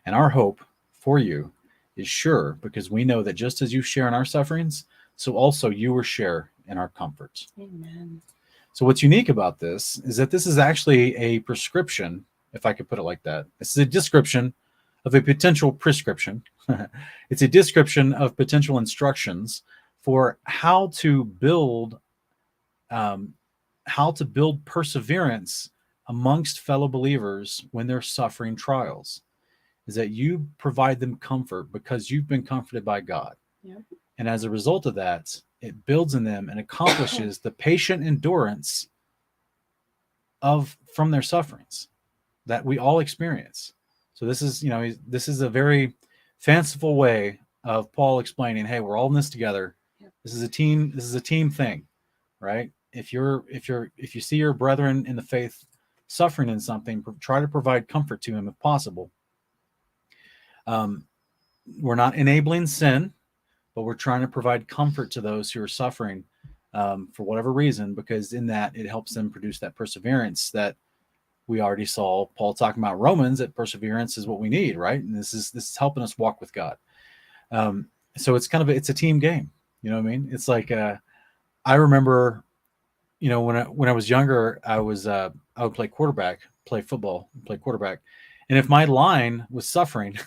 And our hope for you is sure, because we know that just as you share in our sufferings, so also you will share in our comfort." Amen. So what's unique about this is that this is actually a prescription, if I could put it like that. This is a description of a potential prescription. It's a description of potential instructions for how to build perseverance amongst fellow believers when they're suffering trials. Is that you provide them comfort because you've been comforted by God. Yep. And as a result of that, it builds in them and accomplishes the patient endurance from their sufferings that we all experience. So this is a very fanciful way of Paul explaining, hey, we're all in this together. Yep. This is a team thing, right? If you see your brethren in the faith suffering in something, try to provide comfort to him if possible. We're not enabling sin, but we're trying to provide comfort to those who are suffering for whatever reason, because in that it helps them produce that perseverance that we already saw Paul talking about Romans, that perseverance is what we need, right? And this is helping us walk with God. So it's it's a team game. You know what I mean? It's like I remember, when I was younger, I would play quarterback, play football, play quarterback, and if my line was suffering,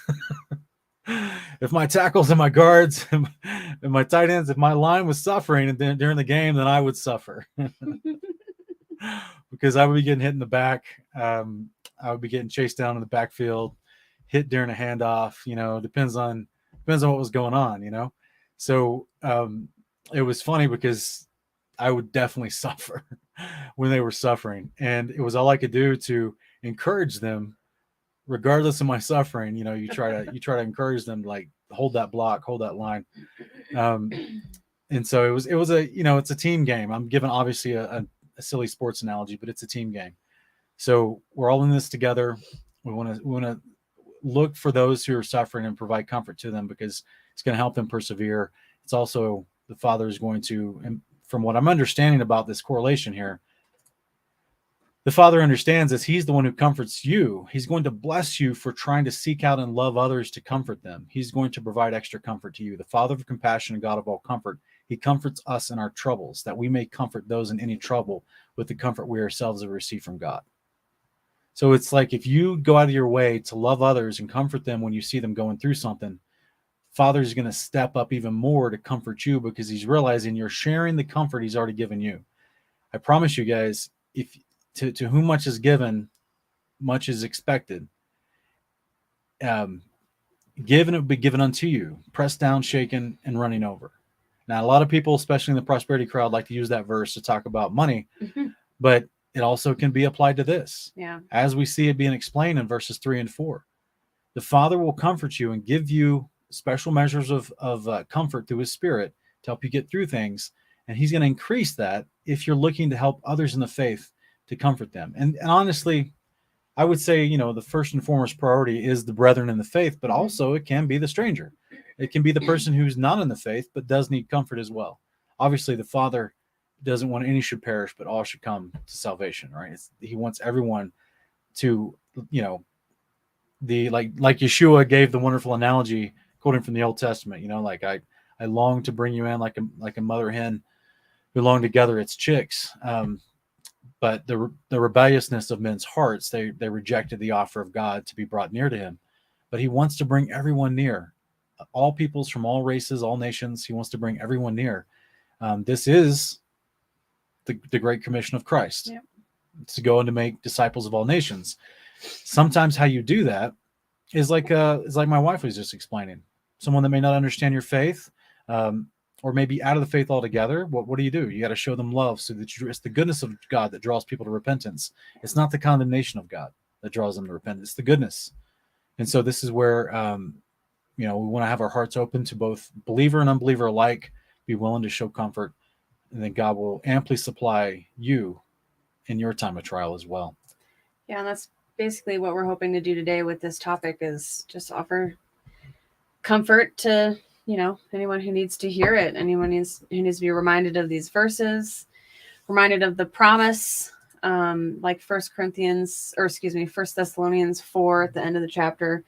if my tackles and my guards and my tight ends, if my line was suffering and then during the game, then I would suffer. Because I would be getting hit in the back. I would be getting chased down in the backfield, hit during a handoff. Depends on what was going on. So it was funny because I would definitely suffer when they were suffering, and it was all I could do to encourage them, regardless of my suffering. You try to encourage them, like, hold that block, hold that line. And so it was it's a team game. I'm giving obviously a silly sports analogy, but it's a team game. So we're all in this together. We want to look for those who are suffering and provide comfort to them, because it's going to help them persevere. It's also, the Father is going to, and from what I'm understanding about this correlation here, the Father understands as he's the one who comforts you, he's going to bless you for trying to seek out and love others to comfort them. He's going to provide extra comfort to you. The Father of compassion and God of all comfort, he comforts us in our troubles, that we may comfort those in any trouble with the comfort we ourselves have received from God. So it's like, if you go out of your way to love others and comfort them when you see them going through something, Father's going to step up even more to comfort you, because he's realizing you're sharing the comfort he's already given you. I promise you guys, if to whom much is given, much is expected. Given, it will be given unto you, pressed down, shaken, and running over. Now, a lot of people, especially in the prosperity crowd, like to use that verse to talk about money, but it also can be applied to this. Yeah. As we see it being explained in verses 3 and 4. The Father will comfort you and give you special measures of comfort through his Spirit to help you get through things. And he's going to increase that if you're looking to help others in the faith, to comfort them. And honestly, I would say, the first and foremost priority is the brethren in the faith, but also it can be the stranger. It can be the person who's not in the faith, but does need comfort as well. Obviously, the Father doesn't want any should perish, but all should come to salvation, right? He wants everyone to, like Yeshua gave the wonderful analogy, quoting from the Old Testament, like I long to bring you in like a mother hen belong together, it's chicks. But the rebelliousness of men's hearts, they rejected the offer of God to be brought near to him. But he wants to bring everyone near, all peoples from all races, all nations. He wants to bring everyone near. This is the Great Commission of Christ. Yep. To go and to make disciples of all nations. Sometimes how you do that is like my wife was just explaining. Someone that may not understand your faith, or maybe out of the faith altogether. What do? You got to show them love, so that it's the goodness of God that draws people to repentance. It's not the condemnation of God that draws them to repentance. It's the goodness. And so this is where we want to have our hearts open to both believer and unbeliever alike. Be willing to show comfort, and then God will amply supply you in your time of trial as well. Yeah, and that's basically what we're hoping to do today with this topic, is just offer comfort to, anyone who needs to hear it, anyone who needs to be reminded of these verses, reminded of the promise, like 1 Thessalonians 4 at the end of the chapter.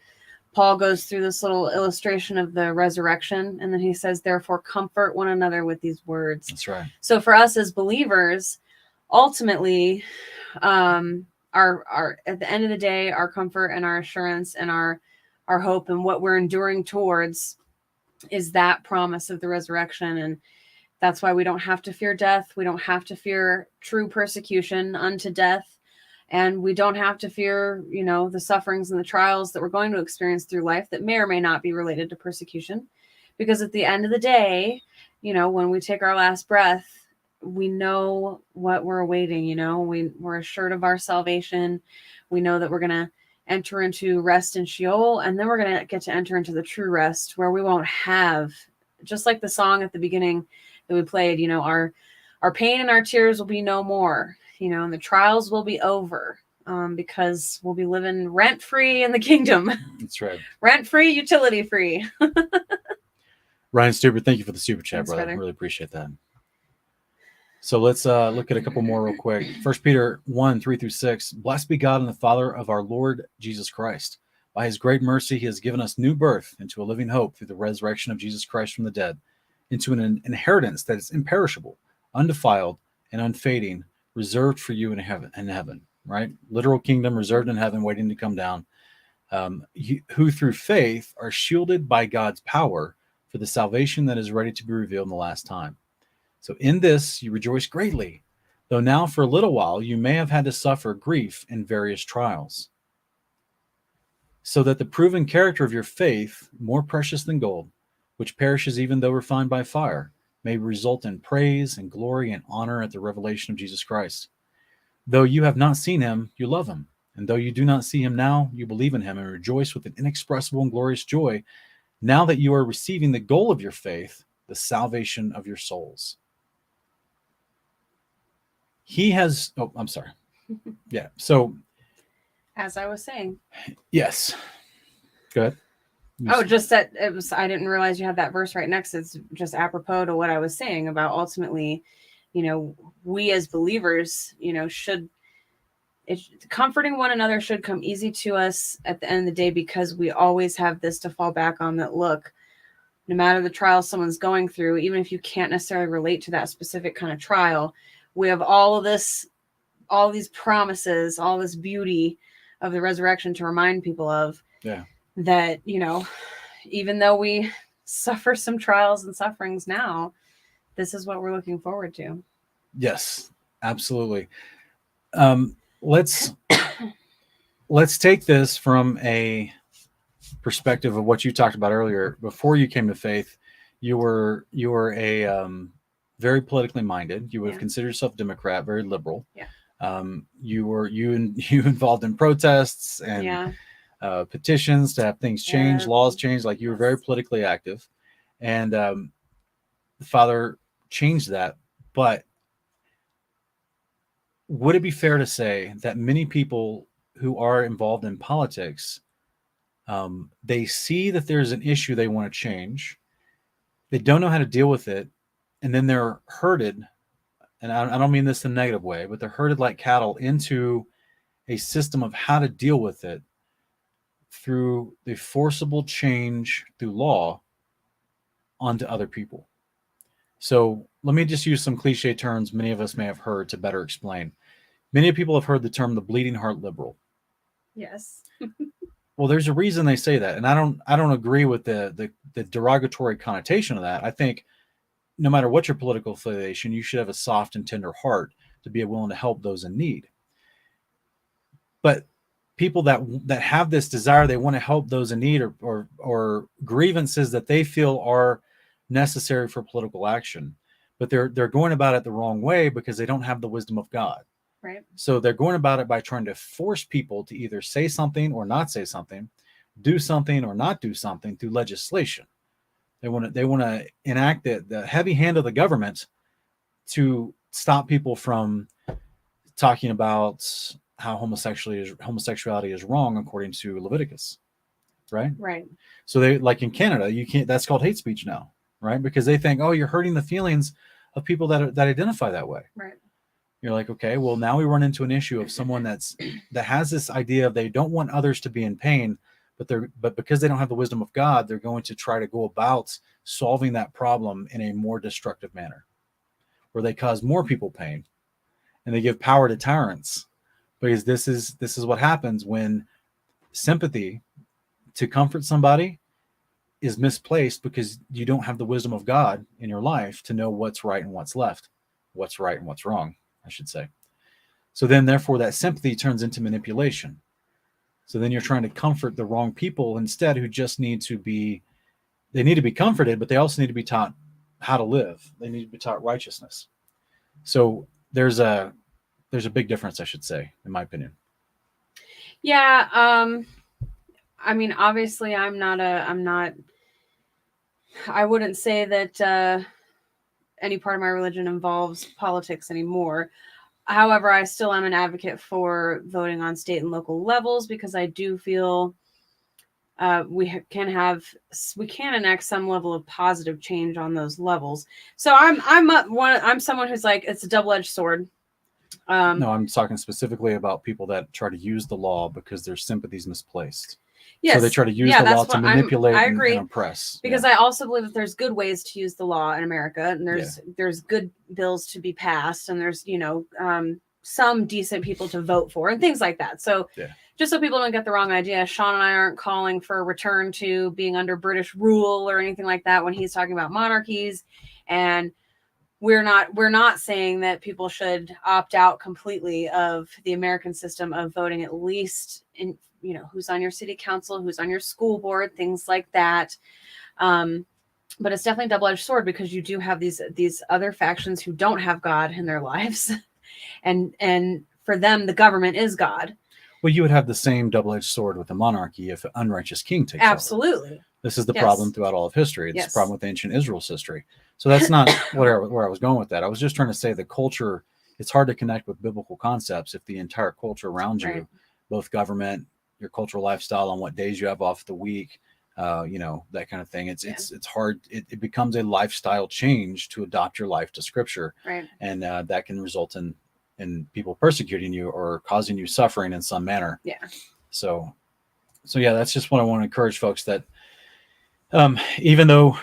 Paul goes through this little illustration of the resurrection, and then he says, therefore, comfort one another with these words. That's right. So for us as believers, ultimately, our at the end of the day, our comfort and our assurance and our hope and what we're enduring towards is that promise of the resurrection. And that's why we don't have to fear death. We don't have to fear true persecution unto death. And we don't have to fear, the sufferings and the trials that we're going to experience through life that may or may not be related to persecution. Because at the end of the day, when we take our last breath, we know what we're awaiting. We're assured of our salvation. We know that we're going to enter into rest in Sheol, and then we're going to get to enter into the true rest, where we won't have, just like the song at the beginning that we played, our pain and our tears will be no more, and the trials will be over, because we'll be living rent-free in the kingdom. That's right. Rent-free, utility-free. Ryan Stuber, thank you for the super chat, Thanks, brother. brother. Really appreciate that. So let's look at a couple more real quick. 1 Peter 1, 3-6. Blessed be God and the Father of our Lord Jesus Christ. By his great mercy, he has given us new birth into a living hope through the resurrection of Jesus Christ from the dead, into an inheritance that is imperishable, undefiled, and unfading, reserved for you in heaven, right? Literal kingdom reserved in heaven, waiting to come down, who through faith are shielded by God's power for the salvation that is ready to be revealed in the last time. So in this you rejoice greatly, though now for a little while you may have had to suffer grief in various trials, so that the proven character of your faith, more precious than gold, which perishes even though refined by fire, may result in praise and glory and honor at the revelation of Jesus Christ. Though you have not seen him, you love him. And though you do not see him now, you believe in him and rejoice with an inexpressible and glorious joy, now that you are receiving the goal of your faith, the salvation of your souls. He has, I'm sorry. Yeah. So, As I was saying. yes. Go ahead. Just that it was, I didn't realize you had that verse right next. It's just apropos to what I was saying about ultimately, we as believers, comforting one another should come easy to us at the end of the day, because we always have this to fall back on, that look, no matter the trial someone's going through, even if you can't necessarily relate to that specific kind of trial, we have all of this, all these promises, all this beauty of the resurrection to remind people of. Yeah. That, even though we suffer some trials and sufferings now, this is what we're looking forward to. Yes, absolutely. Let's take this from a perspective of what you talked about earlier. Before you came to faith, you were a very politically minded. You would have considered yourself a Democrat, very liberal. Yeah. You involved in protests and petitions to have things changed, laws changed. Like, you were very politically active, and the Father changed that. But would it be fair to say that many people who are involved in politics, they see that there's an issue they want to change, they don't know how to deal with it, and then they're herded, and I don't mean this in a negative way, but they're herded like cattle into a system of how to deal with it through the forcible change through law onto other people. So let me just use some cliche terms many of us may have heard to better explain. Many people have heard the term the bleeding heart liberal. Yes. Well, there's a reason they say that, and I don't agree with the derogatory connotation of that. I think no matter what your political affiliation, you should have a soft and tender heart to be willing to help those in need. But people that have this desire, they want to help those in need, or grievances that they feel are necessary for political action, but they're going about it the wrong way because they don't have the wisdom of God. Right. So they're going about it by trying to force people to either say something or not say something, do something or not do something through legislation. They want to enact the heavy hand of the government to stop people from talking about how homosexuality is wrong according to Leviticus, right? Right. So they, like in Canada, you can't. That's called hate speech now, right? Because they think, oh, you're hurting the feelings of people that identify that way. Right. You're like, okay, well, now we run into an issue of someone that has this idea of they don't want others to be in pain, but because they don't have the wisdom of God, they're going to try to go about solving that problem in a more destructive manner, where they cause more people pain, and they give power to tyrants. Because this is what happens when sympathy to comfort somebody is misplaced, because you don't have the wisdom of God in your life to know what's right and what's left, what's right and what's wrong, I should say. So then, therefore, that sympathy turns into manipulation. So then you're trying to comfort the wrong people instead, who just need to be comforted, but they also need to be taught how to live. They need to be taught righteousness. So there's a big difference, I should say, in my opinion. Yeah. I mean, obviously I wouldn't say that any part of my religion involves politics anymore. However, I still am an advocate for voting on state and local levels, because I do feel we can enact some level of positive change on those levels. So I'm someone who's like, it's a double-edged sword. No, I'm talking specifically about people that try to use the law because their sympathy's misplaced. Yes. So they try to use the law to manipulate and oppress. Because I also believe that there's good ways to use the law in America, and there's good bills to be passed, and there's some decent people to vote for and things like that. So just so people don't get the wrong idea, Sean and I aren't calling for a return to being under British rule or anything like that when he's talking about monarchies. And we're not saying that people should opt out completely of the American system of voting, at least in, who's on your city council, who's on your school board, things like that. But it's definitely a double-edged sword, because you do have these other factions who don't have God in their lives. And for them, the government is God. Well, you would have the same double-edged sword with the monarchy if an unrighteous king takes over. Absolutely. This is the problem throughout all of history. It's the problem with ancient Israel's history. So that's not where I was going with that. I was just trying to say the culture, it's hard to connect with biblical concepts if the entire culture around you, both government, your cultural lifestyle, on what days you have off the week, that kind of thing. It's hard. It becomes a lifestyle change to adopt your life to Scripture. Right. And that can result in people persecuting you or causing you suffering in some manner. Yeah. So yeah, that's just what I want to encourage folks, that even though,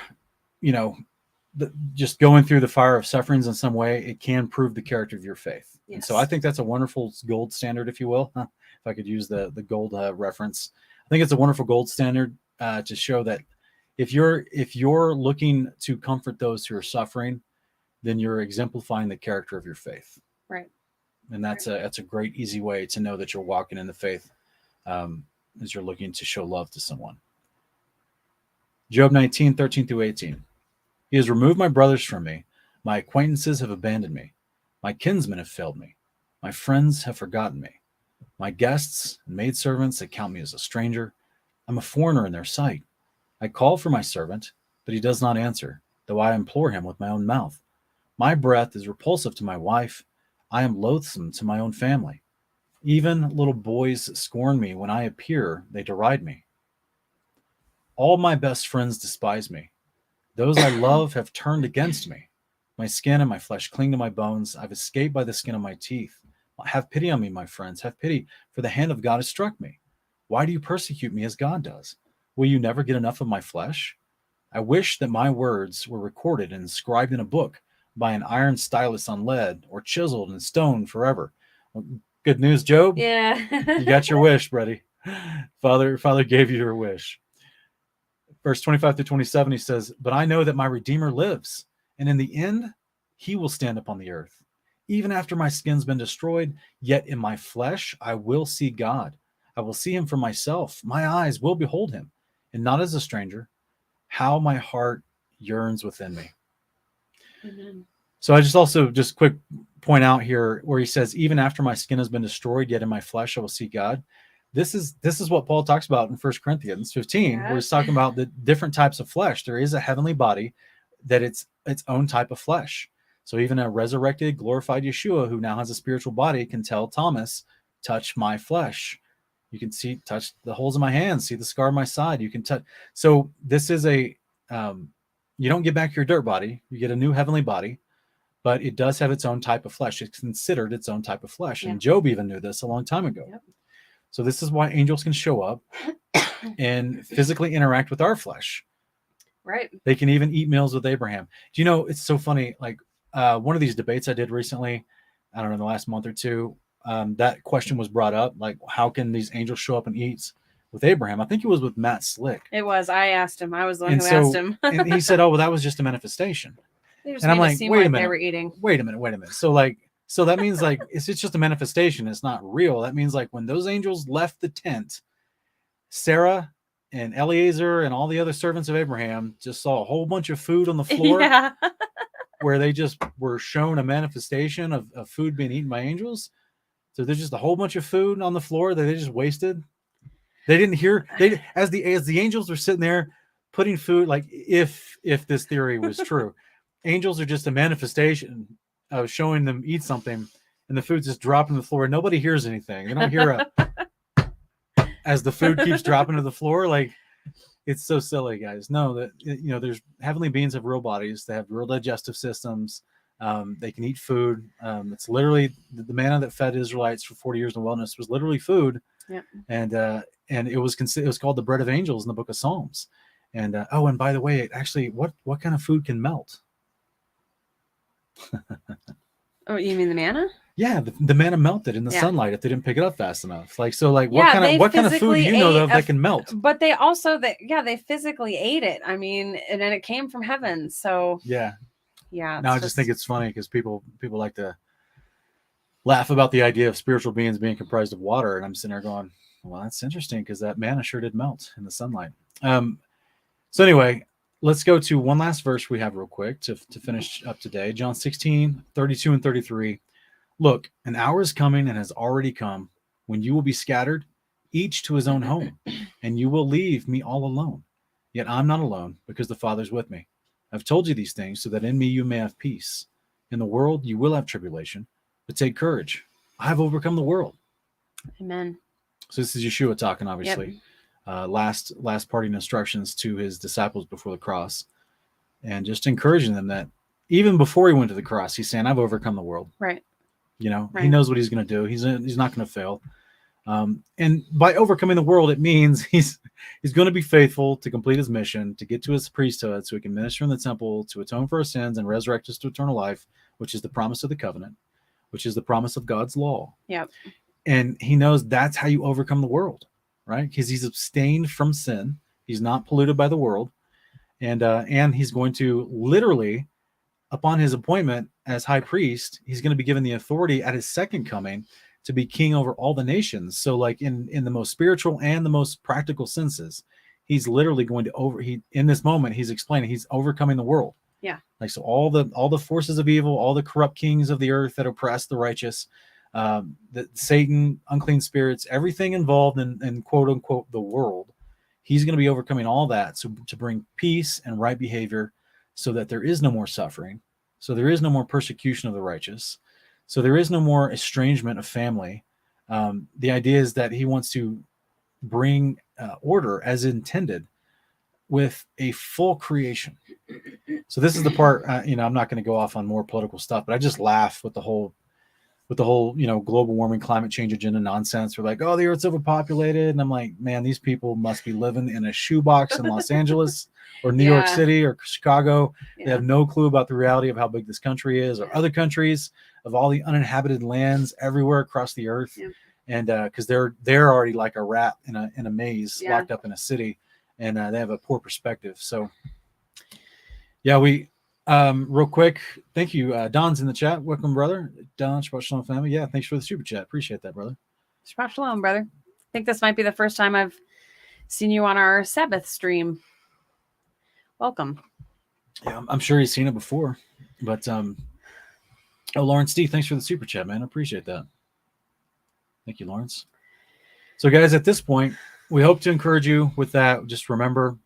just going through the fire of sufferings in some way, it can prove the character of your faith. Yes. And so I think that's a wonderful gold standard, if you will, if I could use the gold reference. I think it's a wonderful gold standard to show that if you're looking to comfort those who are suffering, then you're exemplifying the character of your faith. Right. And that's a great, easy way to know that you're walking in the faith, as you're looking to show love to someone. Job 19:13-18. He has removed my brothers from me. My acquaintances have abandoned me. My kinsmen have failed me. My friends have forgotten me. My guests and maidservants account me as a stranger. I'm a foreigner in their sight. I call for my servant, but he does not answer, though I implore him with my own mouth. My breath is repulsive to my wife. I am loathsome to my own family. Even little boys scorn me. When I appear, they deride me. All my best friends despise me. Those I love have turned against me. My skin and my flesh cling to my bones. I've escaped by the skin of my teeth. Have pity on me, my friends. Have pity, for the hand of God has struck me. Why do you persecute me as God does? Will you never get enough of my flesh? I wish that my words were recorded and inscribed in a book by an iron stylus on lead, or chiseled in stone forever. Well, good news, Job. Yeah. You got your wish, buddy. Father gave you your wish. Verse 25 through 27, he says, "But I know that my Redeemer lives, and in the end, he will stand upon the earth. Even after my skin's been destroyed, yet in my flesh I will see God. I will see him for myself. My eyes will behold him, and not as a stranger. How my heart yearns within me." Amen. So I just quick point out here where he says, "Even after my skin has been destroyed, yet in my flesh I will see God." This is what Paul talks about in 1 Corinthians 15, where he's talking about the different types of flesh. There is a heavenly body that it's its own type of flesh. So even a resurrected, glorified Yeshua, who now has a spiritual body, can tell Thomas, "Touch my flesh. You can touch the holes in my hands, see the scar on my side. You can touch." So this is you don't get back your dirt body. You get a new heavenly body, but it does have its own type of flesh. It's considered its own type of flesh. Yeah. And Job even knew this a long time ago. Yep. So this is why angels can show up and physically interact with our flesh. Right. They can even eat meals with Abraham. Do you know, it's so funny, like one of these debates I did recently, I don't know, in the last month or two, that question was brought up, like, how can these angels show up and eat with Abraham? I think it was with Matt Slick. It was. I asked him. I was the one And who so, asked him. and he said, "Oh, well, that was just a manifestation." They just And I'm made it like, seem wait a like minute. they were eating. Wait a minute. So that means like it's just a manifestation. It's not real. That means like when those angels left the tent, Sarah and Eliezer and all the other servants of Abraham just saw a whole bunch of food on the floor Yeah. where they just were shown a manifestation of food being eaten by angels. So there's just a whole bunch of food on the floor that they just wasted. They didn't hear, as the angels were sitting there putting food, like if this theory was true, angels are just a manifestation of showing them eat something, and the food's just dropping to the floor. Nobody hears anything. They don't hear as the food keeps dropping to the floor. Like, it's so silly, guys. No, that there's heavenly beings have real bodies. They have real digestive systems. They can eat food. It's literally the manna that fed Israelites for 40 years in the wilderness was literally food. Yep. And it was called the bread of angels in the book of Psalms. And and by the way, actually, what kind of food can melt? Oh, you mean the manna? Yeah, the manna melted in the sunlight if they didn't pick it up fast enough. Like, so, like, Yeah, what kind of food do you know of that can melt? But they also they physically ate it. I mean, and then it came from heaven. So Yeah. yeah. Now I just think it's funny because people like to laugh about the idea of spiritual beings being comprised of water, and I'm sitting there going, well, that's interesting because that manna sure did melt in the sunlight. So anyway, let's go to one last verse we have real quick to finish up today. John 16, 32 and 33. "Look, an hour is coming and has already come when you will be scattered, each to his own home, and you will leave me all alone. Yet I'm not alone because the Father's with me. I've told you these things so that in me you may have peace. In the world you will have tribulation, but take courage. I have overcome the world." Amen. So this is Yeshua talking, obviously. Yep. Last parting instructions to his disciples before the cross, and just encouraging them that even before he went to the cross, he's saying, "I've overcome the world." Right. He Right. knows what he's going to do. He's not going to fail. And by overcoming the world, it means he's going to be faithful to complete his mission, to get to his priesthood so he can minister in the temple, to atone for our sins and resurrect us to eternal life, which is the promise of the covenant, which is the promise of God's law. Yep. And he knows that's how you overcome the world, right? Because he's abstained from sin. He's not polluted by the world. And he's going to literally, upon his appointment as high priest, he's going to be given the authority at his second coming to be king over all the nations. So like in the most spiritual and the most practical senses, he's literally going to in this moment, he's explaining he's overcoming the world. Yeah. Like, so all the forces of evil, all the corrupt kings of the earth that oppress the righteous, the Satan, unclean spirits, everything involved in quote unquote the world, he's going to be overcoming all that. So to bring peace and right behavior, so that there is no more suffering, so there is no more persecution of the righteous, so there is no more estrangement of family. The idea is that he wants to bring order as intended with a full creation. So this is the part, I'm not going to go off on more political stuff, but I just laugh with the whole with the whole, global warming, climate change agenda nonsense. We're like, oh, the Earth's overpopulated. And I'm like, man, these people must be living in a shoebox in Los Angeles or New York City or Chicago. They have no clue about the reality of how big this country is, or other countries, of all the uninhabited lands everywhere across the earth. Yeah. And because they're already like a rat in a maze, locked up in a city, and they have a poor perspective. So yeah, we real quick, thank you. Don's in the chat. Welcome, brother. Don, Shabbat Shalom family. Yeah, thanks for the super chat. Appreciate that, brother. Shabbat Shalom, brother. I think this might be the first time I've seen you on our Sabbath stream. Welcome. Yeah, I'm sure he's seen it before, but Lawrence D, thanks for the super chat, man. I appreciate that. Thank you, Lawrence. So, guys, at this point, we hope to encourage you with that. Just remember,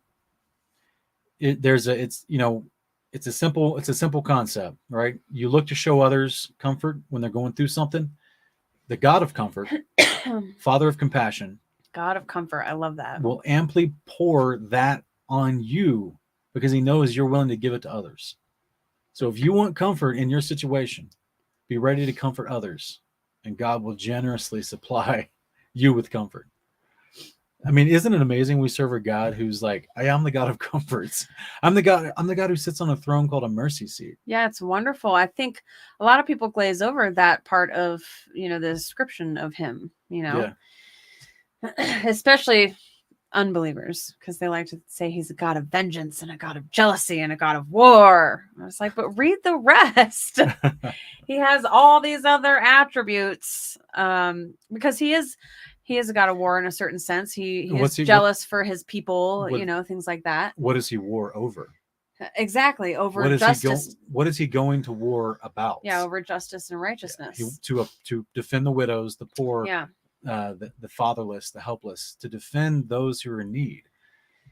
it's a simple concept, right? You look to show others comfort when they're going through something. The God of comfort, Father of compassion, God of comfort, I love that, will amply pour that on you because he knows you're willing to give it to others. So if you want comfort in your situation, be ready to comfort others, and God will generously supply you with comfort. I mean, isn't it amazing? We serve a God who's like, I am the God of comforts. I'm the God who sits on a throne called a mercy seat. Yeah, it's wonderful. I think a lot of people glaze over that part of, the description of him, especially unbelievers, because they like to say he's a God of vengeance and a God of jealousy and a God of war. I was like, but read the rest. He has all these other attributes, because he is a God of war in a certain sense. He is jealous for his people, things like that. What is he war over? Exactly, over justice. What is he going to war about? Yeah, over justice and righteousness. To defend the widows, the poor, yeah. The fatherless, the helpless, to defend those who are in need.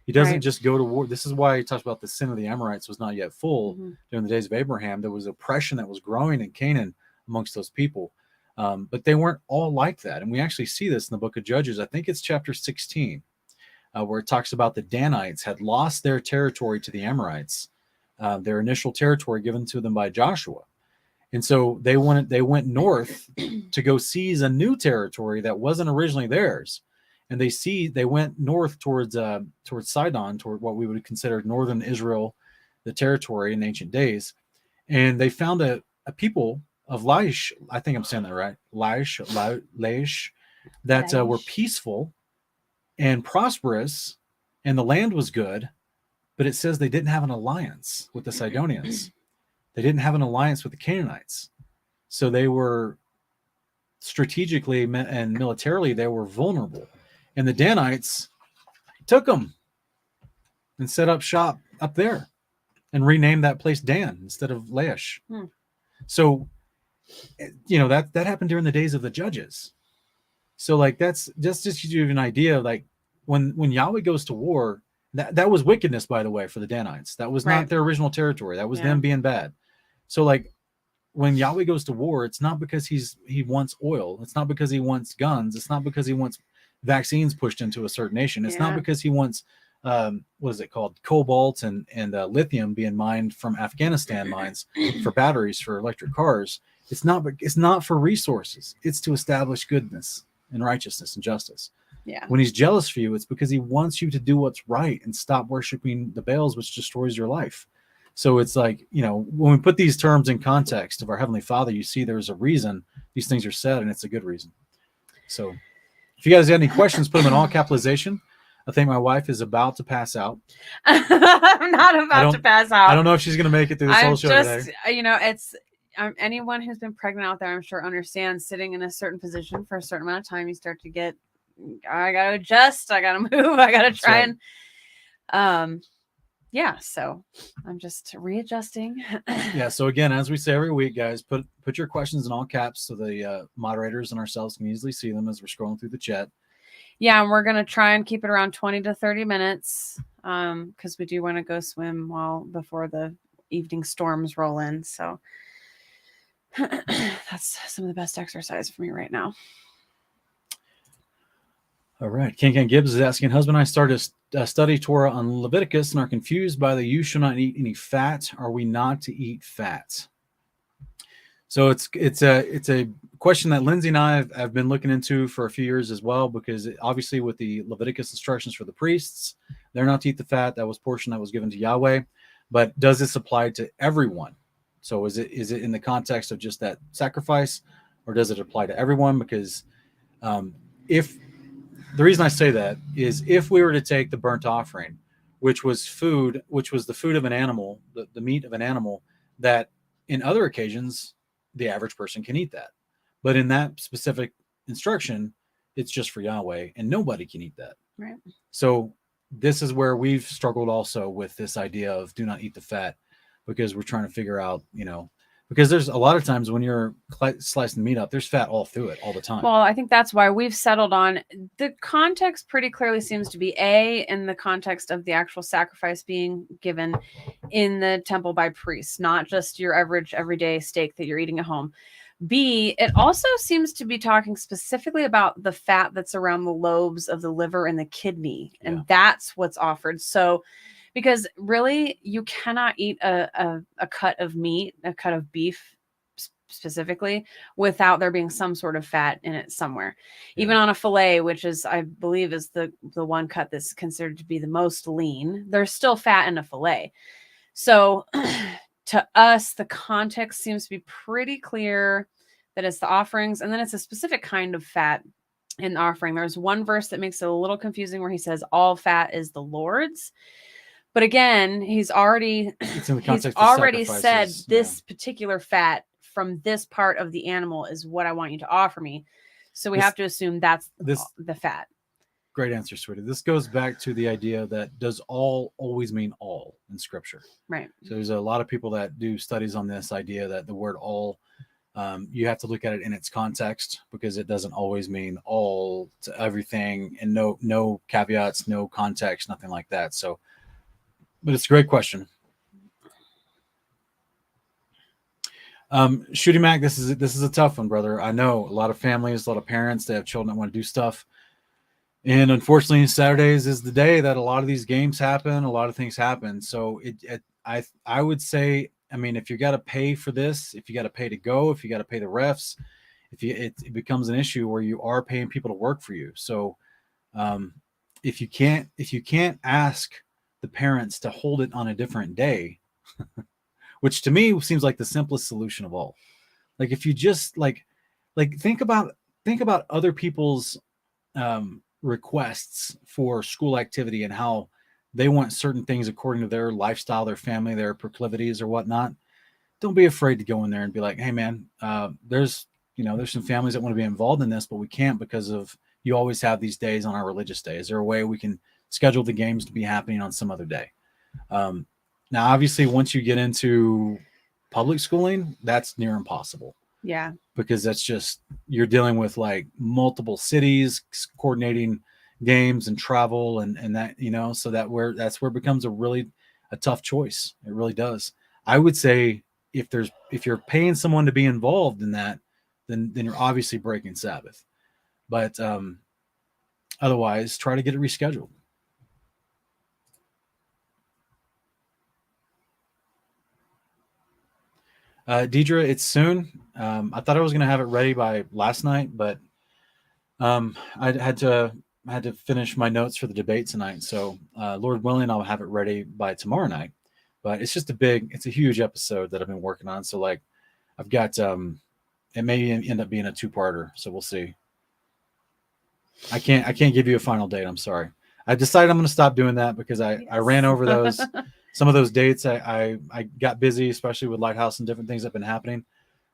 He doesn't just go to war. This is why he talks about the sin of the Amorites was not yet full during the days of Abraham. There was oppression that was growing in Canaan amongst those people. But they weren't all like that. And we actually see this in the book of Judges. I think it's chapter 16, where it talks about the Danites had lost their territory to the Amorites, their initial territory given to them by Joshua. And so they went north to go seize a new territory that wasn't originally theirs. And they went north towards Sidon, toward what we would consider northern Israel, the territory in ancient days. And they found a people of Laish, I think I'm saying that right, Laish, that were peaceful and prosperous, and the land was good, but it says they didn't have an alliance with the Sidonians. They didn't have an alliance with the Canaanites. So they were strategically and militarily, they were vulnerable. And the Danites took them and set up shop up there and renamed that place Dan instead of Laish. So, that happened during the days of the judges. So like, that's just to give you an idea of like when Yahweh goes to war, that was wickedness, by the way, for the Danites. That was not their original territory. That was them being bad. So like when Yahweh goes to war, it's not because he wants oil. It's not because he wants guns. It's not because he wants vaccines pushed into a certain nation. It's not because he wants what is it called, cobalt and lithium being mined from Afghanistan mines for batteries for electric cars. It's not for resources. It's to establish goodness and righteousness and justice. Yeah. When he's jealous for you, it's because he wants you to do what's right and stop worshiping the Baals, which destroys your life. So it's like, when we put these terms in context of our Heavenly Father, you see there's a reason these things are said, and it's a good reason. So if you guys have any questions, put them in all capitalization. I think my wife is about to pass out. I'm not about to pass out. I don't know if she's going to make it through this whole show today. It's anyone who's been pregnant out there, I'm sure, understands sitting in a certain position for a certain amount of time. You start to get, I got to adjust. I got to move. I got to try and, so I'm just readjusting. Yeah. So again, as we say every week, guys, put your questions in all caps so the moderators and ourselves can easily see them as we're scrolling through the chat. Yeah, and we're going to try and keep it around 20 to 30 minutes because we do want to go swim before the evening storms roll in. So that's some of the best exercise for me right now. All right. Ken Gibbs is asking, husband and I started a study Torah on Leviticus and are confused by the you shall not eat any fat. Are we not to eat fat? So it's a question that Lindsay and I have been looking into for a few years as well, because obviously with the Leviticus instructions for the priests, they're not to eat the fat. That was portion that was given to Yahweh. But does this apply to everyone? So is it in the context of just that sacrifice, or does it apply to everyone? Because if the reason I say that is, if we were to take the burnt offering, which was the food of an animal, the meat of an animal, that in other occasions the average person can eat that, but in that specific instruction, it's just for Yahweh, and nobody can eat that. Right. So this is where we've struggled also with this idea of do not eat the fat, because we're trying to figure out, because there's a lot of times when you're slicing the meat up, there's fat all through it all the time. Well, I think that's why we've settled on the context pretty clearly seems to be in the context of the actual sacrifice being given in the temple by priests, not just your average everyday steak that you're eating at home. B, it also seems to be talking specifically about the fat that's around the lobes of the liver and the kidney, and that's what's offered. So, because really, you cannot eat a cut of meat, a cut of beef specifically, without there being some sort of fat in it somewhere. Even on a fillet, which is, I believe, is the one cut that's considered to be the most lean, there's still fat in a fillet. So to us, the context seems to be pretty clear that it's the offerings, and then it's a specific kind of fat in the offering. There's one verse that makes it a little confusing where he says all fat is the Lord's. But again, he's already said this particular fat from this part of the animal is what I want you to offer me. So we have to assume that's the fat. Great answer, sweetie. This goes back to the idea that does all always mean all in Scripture? Right. So there's a lot of people that do studies on this idea that the word all, you have to look at it in its context, because it doesn't always mean all to everything, and no caveats, no context, nothing like that. So, but it's a great question. Shooty Mac, this is a tough one, brother. I know a lot of families, a lot of parents, they have children that want to do stuff. And unfortunately, Saturdays is the day that a lot of these games happen. A lot of things happen. So I would say, I mean, if you got to pay for this, if you got to pay to go, if you got to pay the refs, it becomes an issue where you are paying people to work for you. So if you can't ask the parents to hold it on a different day, which to me seems like the simplest solution of all. Like if you just like think about other people's requests for school activity and how they want certain things according to their lifestyle, their family, their proclivities or whatnot. Don't be afraid to go in there and be like, hey man, there's some families that want to be involved in this, but we can't because of you always have these days on our religious day. Is there a way we can schedule the games to be happening on some other day? Now, obviously, once you get into public schooling, that's near impossible. Yeah. Because that's just, you're dealing with like multiple cities, coordinating games and travel and that, so that's where it becomes a tough choice. It really does. I would say if you're paying someone to be involved in that, then you're obviously breaking Sabbath. But otherwise, try to get it rescheduled. Deidre, it's soon. I thought I was going to have it ready by last night, but I had to finish my notes for the debate tonight. So Lord willing, I'll have it ready by tomorrow night. But it's just it's a huge episode that I've been working on. So like I've got, it may end up being a 2-parter. So we'll see. I can't give you a final date. I'm sorry. I decided I'm going to stop doing that because I ran over those. Some of those dates I got busy, especially with Lighthouse and different things that have been happening.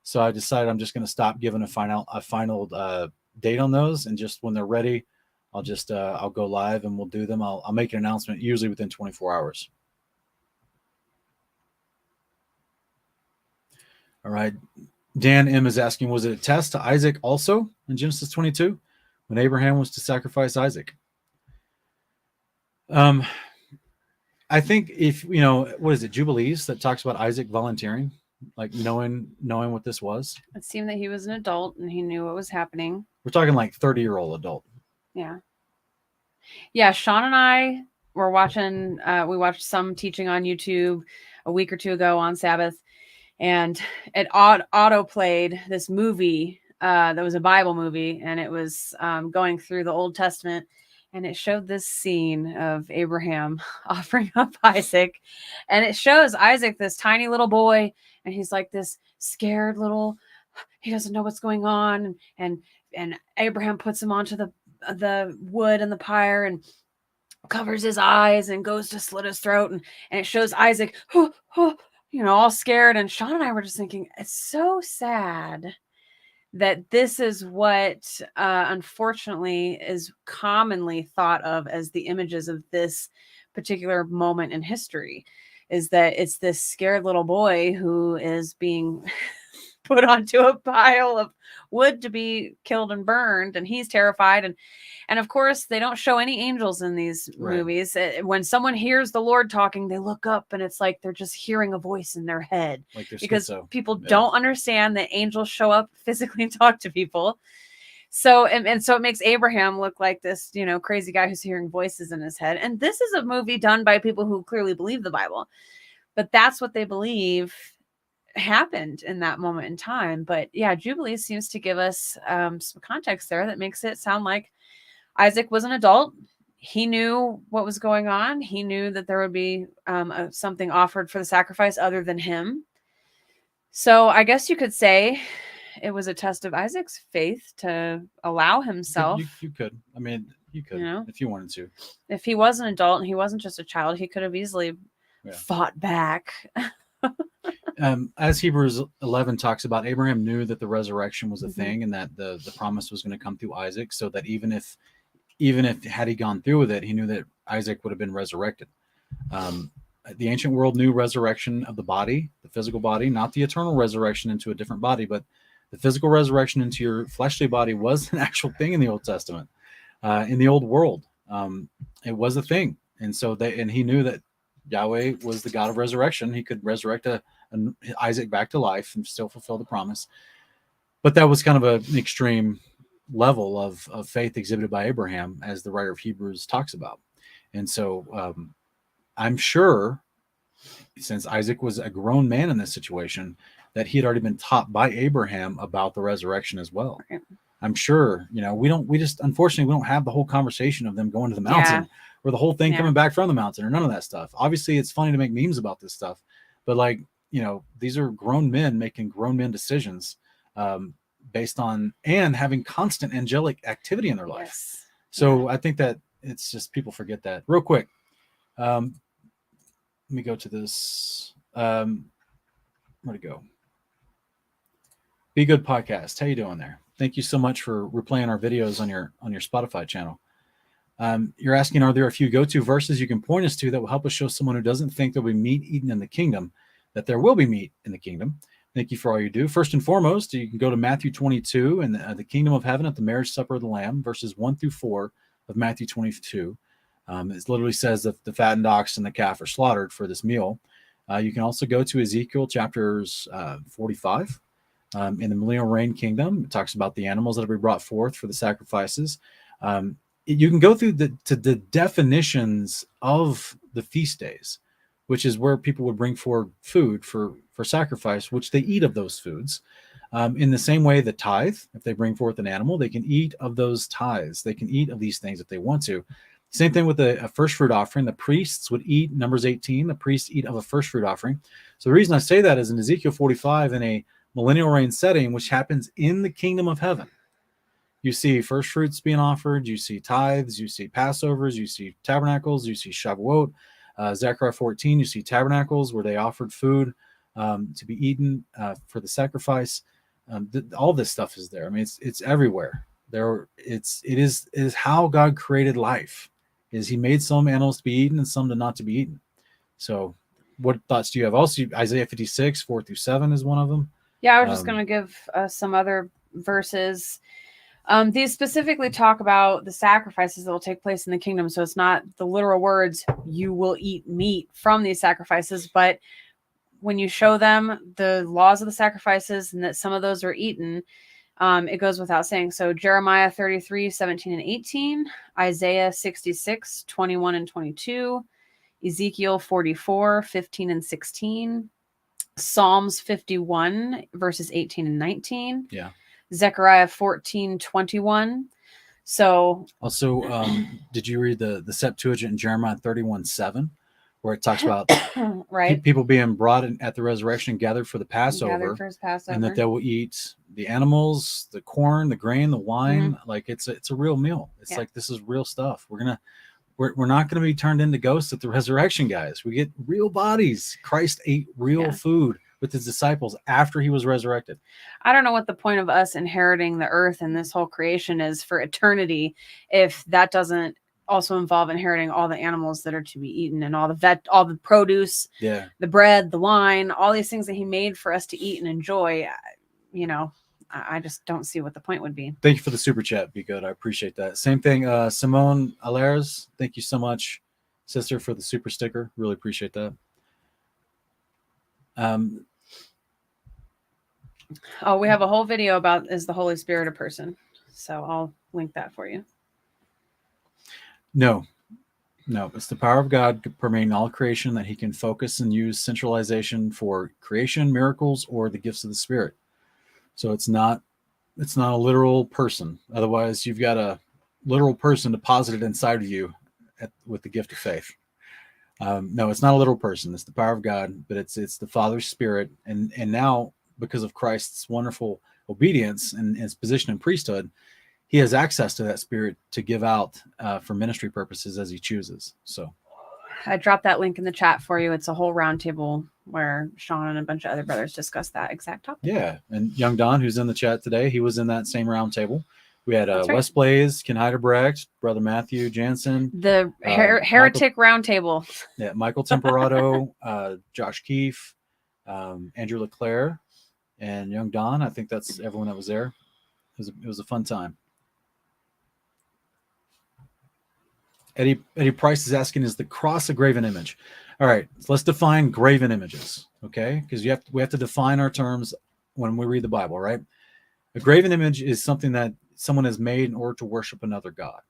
So I decided I'm just going to stop giving a final date on those, and just when they're ready, I'll go live and we'll do them. I'll make an announcement usually within 24 hours. All right. Dan M is asking, was it a test to Isaac also in Genesis 22 when Abraham was to sacrifice Isaac? I think if, what is it, Jubilees that talks about Isaac volunteering, like knowing what this was. It seemed that he was an adult and he knew what was happening. We're talking like 30-year-old adult. Yeah. Yeah. Sean and I were watching, we watched some teaching on YouTube a week or two ago on Sabbath, and it auto played this movie that was a Bible movie, and it was going through the Old Testament, and it showed this scene of Abraham offering up Isaac, and it shows Isaac, this tiny little boy, and he's like this scared little, he doesn't know what's going on, and Abraham puts him onto the wood and the pyre and covers his eyes and goes to slit his throat, and it shows Isaac, all scared. And Sean and I were just thinking, it's so sad that this is what unfortunately is commonly thought of as the images of this particular moment in history, is that it's this scared little boy who is being put onto a pile of wood to be killed and burned, and he's terrified. And of course, they don't show any angels in these movies. When someone hears the Lord talking, they look up, and it's like they're just hearing a voice in their head, because people don't understand that angels show up physically and talk to people. So and so it makes Abraham look like this, crazy guy who's hearing voices in his head. And this is a movie done by people who clearly believe the Bible, but that's what they believe happened in that moment in time. But yeah, Jubilee seems to give us some context there that makes it sound like Isaac was an adult. He knew what was going on. He knew that there would be something offered for the sacrifice other than him. So I guess you could say it was a test of Isaac's faith to allow himself. You could. I mean, you could, if you wanted to. If he was an adult and he wasn't just a child, he could have easily fought back. As Hebrews 11 talks about, Abraham knew that the resurrection was a thing, and that the promise was going to come through Isaac, so that even if had he gone through with it, he knew that Isaac would have been resurrected. The ancient world knew resurrection of the body, the physical body, not the eternal resurrection into a different body, but the physical resurrection into your fleshly body was an actual thing in the Old Testament. In the old world, it was a thing. And so he knew that Yahweh was the God of resurrection. He could resurrect Isaac back to life and still fulfill the promise. But that was kind of an extreme level of faith exhibited by Abraham, as the writer of Hebrews talks about. And so I'm sure, since Isaac was a grown man in this situation, that he had already been taught by Abraham about the resurrection as well. Right. I'm sure, we just unfortunately we don't have the whole conversation of them going to the mountain or the whole thing coming back from the mountain, or none of that stuff. Obviously, it's funny to make memes about this stuff, but these are grown men making grown men decisions based on and having constant angelic activity in their life. Yes. So I think that it's just people forget that. Real quick, let me go to this. Where'd it go? Be Good Podcast. How you doing there? Thank you so much for replaying our videos on your Spotify channel. You're asking, are there a few go-to verses you can point us to that will help us show someone who doesn't think there'll be meat eaten in the kingdom that there will be meat in the kingdom? Thank you for all you do. First and foremost, you can go to Matthew 22 and the kingdom of heaven at the marriage supper of the Lamb, verses 1-4 of Matthew 22. It literally says that the fattened ox and the calf are slaughtered for this meal. You can also go to Ezekiel chapters 45. In the millennial reign kingdom, it talks about the animals that will be brought forth for the sacrifices. You can go through the definitions of the feast days, which is where people would bring forward food for sacrifice, which they eat of those foods. In the same way, the tithe, if they bring forth an animal, they can eat of those tithes. They can eat of these things if they want to. Same thing with a first fruit offering. The priests would eat, Numbers 18, the priests eat of a first fruit offering. So the reason I say that is in Ezekiel 45, in a millennial reign setting, which happens in the kingdom of heaven, you see first fruits being offered, you see tithes, you see Passovers, you see tabernacles, you see Shavuot. Zechariah 14, you see tabernacles where they offered food to be eaten for the sacrifice. All this stuff is there. I mean, it's everywhere. It is how God created life. Is He made some animals to be eaten and some not to be eaten. So, what thoughts do you have? Also, Isaiah 56, 4-7 is one of them. Yeah, I was just going to give some other verses. These specifically talk about the sacrifices that will take place in the kingdom. So it's not the literal words, you will eat meat from these sacrifices, but when you show them the laws of the sacrifices and that some of those are eaten, it goes without saying. So Jeremiah 33, 17 and 18, Isaiah 66, 21 and 22, Ezekiel 44, 15 and 16, Psalms 51, verses 18 and 19. Yeah. Zechariah 14:21. So Also, did you read the Septuagint in Jeremiah 31:7, where it talks about right, people being brought in at the resurrection, gathered for the Passover, gathered for his Passover, and that they will eat the animals, the corn, the grain, the wine. Like it's a real meal. It's like, this is real stuff. We're not gonna be turned into ghosts at the resurrection, guys. We get real bodies. Christ ate real food with his disciples after he was resurrected. I don't know what the point of us inheriting the earth and this whole creation is for eternity if that doesn't also involve inheriting all the animals that are to be eaten and all the produce, the bread, the wine, all these things that he made for us to eat and enjoy. You know, I just don't see what the point would be. Thank you for the super chat. Be good. I appreciate that. Same thing. Simone Alers, thank you so much, sister, for the super sticker. Really appreciate that. Oh, we have a whole video about is the Holy Spirit a person? So I'll link that for you. No, it's the power of God permeating all creation that he can focus and use centralization for creation, miracles, or the gifts of the Spirit. So it's not a literal person. Otherwise, you've got a literal person deposited inside of you with the gift of faith. No, it's not a literal person. It's the power of God, but it's the Father's Spirit. And now, because of Christ's wonderful obedience and his position in priesthood, he has access to that Spirit to give out for ministry purposes as he chooses. So I dropped that link in the chat for you. It's a whole roundtable where Sean and a bunch of other brothers discuss that exact topic. Yeah, and Young Don, who's in the chat today, he was in that same roundtable. We had right. Wes Blaze, Ken Heiderbrecht, Brother Matthew Jansen. The Heretic Roundtable. Yeah, Michael Temperato, Josh Keefe, Andrew LeClaire, and Young Don. I think that's everyone that was there. It was a fun time. Eddie Price is asking, is the cross a graven image? All right, so let's define graven images, okay? Because we have to define our terms when we read the Bible, right? A graven image is something that someone has made in order to worship another god.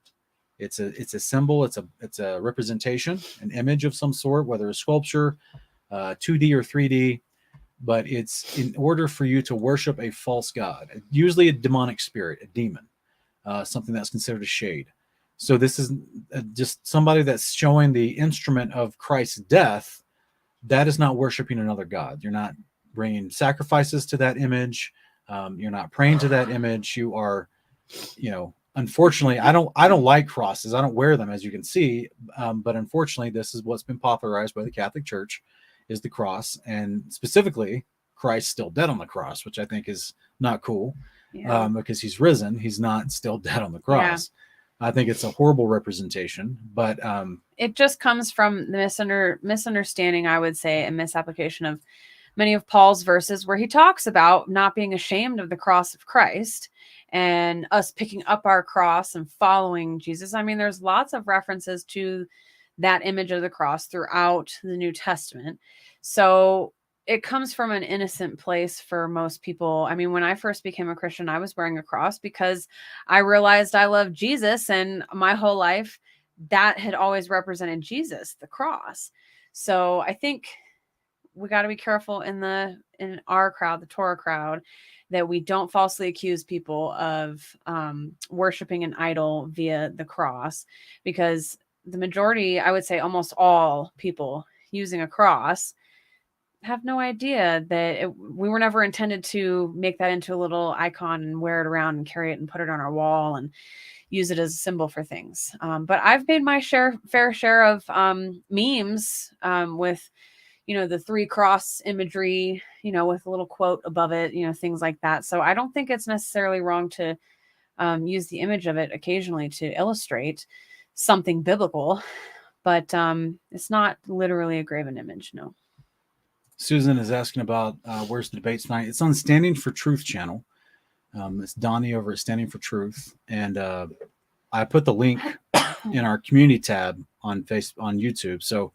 It's a symbol, it's a representation, an image of some sort, whether a sculpture, 2D or 3D, but it's in order for you to worship a false god, usually a demonic spirit, a demon, something that's considered a shade. So this is just somebody that's showing the instrument of Christ's death. That is not worshiping another god. You're not bringing sacrifices to that image. You're not praying to that image. You are, unfortunately, I don't like crosses. I don't wear them, as you can see. But unfortunately, this is what's been popularized by the Catholic Church, is the cross, and specifically Christ still dead on the cross, which I think is not cool, because he's risen. He's not still dead on the cross. Yeah. I think it's a horrible representation, but it just comes from the misunderstanding, I would say, and misapplication of many of Paul's verses where he talks about not being ashamed of the cross of Christ and us picking up our cross and following Jesus. I mean, there's lots of references to that image of the cross throughout the New Testament. So it comes from an innocent place for most people. I mean, when I first became a Christian, I was wearing a cross because I realized I loved Jesus, and my whole life that had always represented Jesus, the cross. So I think we got to be careful in our crowd, the Torah crowd, that we don't falsely accuse people of worshiping an idol via the cross, because the majority, I would say almost all people using a cross have no idea that we were never intended to make that into a little icon and wear it around and carry it and put it on our wall and use it as a symbol for things. But I've made my fair share of memes with, the 3 cross imagery, with a little quote above it, things like that. So I don't think it's necessarily wrong to use the image of it occasionally to illustrate something biblical, but it's not literally a graven image. No. Susan is asking about where's the debate tonight. It's on Standing for Truth channel. It's Donnie over at Standing for Truth, and I put the link in our community tab on YouTube. So